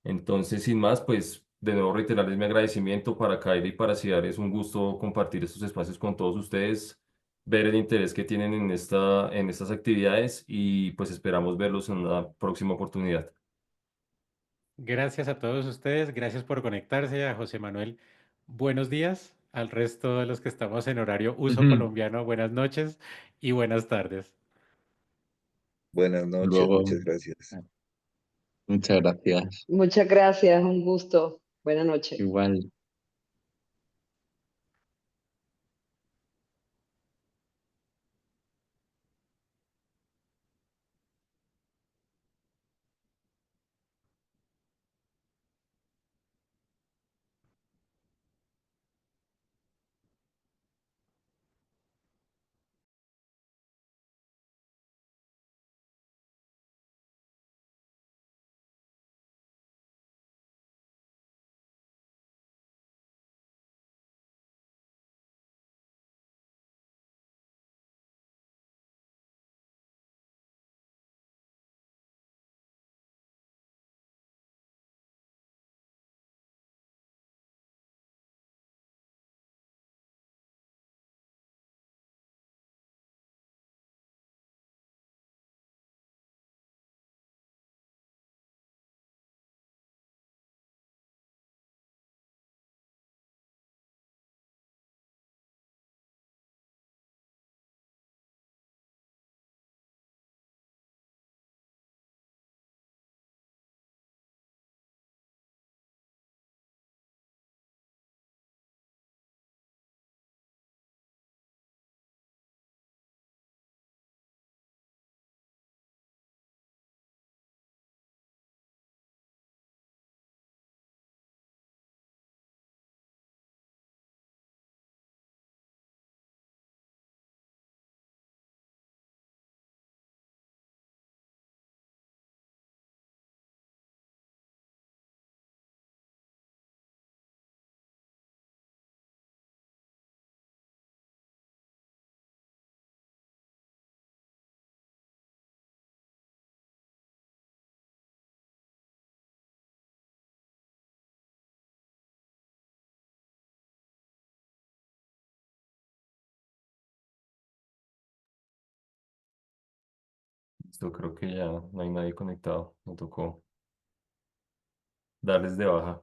Entonces, sin más, pues de nuevo reiterarles mi agradecimiento para Kairi y para Ciar. Es un gusto compartir estos espacios con todos ustedes, ver el interés que tienen en estas actividades y pues esperamos verlos en una próxima oportunidad. Gracias a todos ustedes, gracias por conectarse, a José Manuel. Buenos días, al resto de los que estamos en horario uso Ujú. colombiano, buenas noches y buenas tardes. Buenas noches, Luego, muchas gracias. muchas gracias. Muchas gracias, un gusto. Buenas noches. Igual. Listo, creo que ya no hay nadie conectado. Me tocó darles de baja.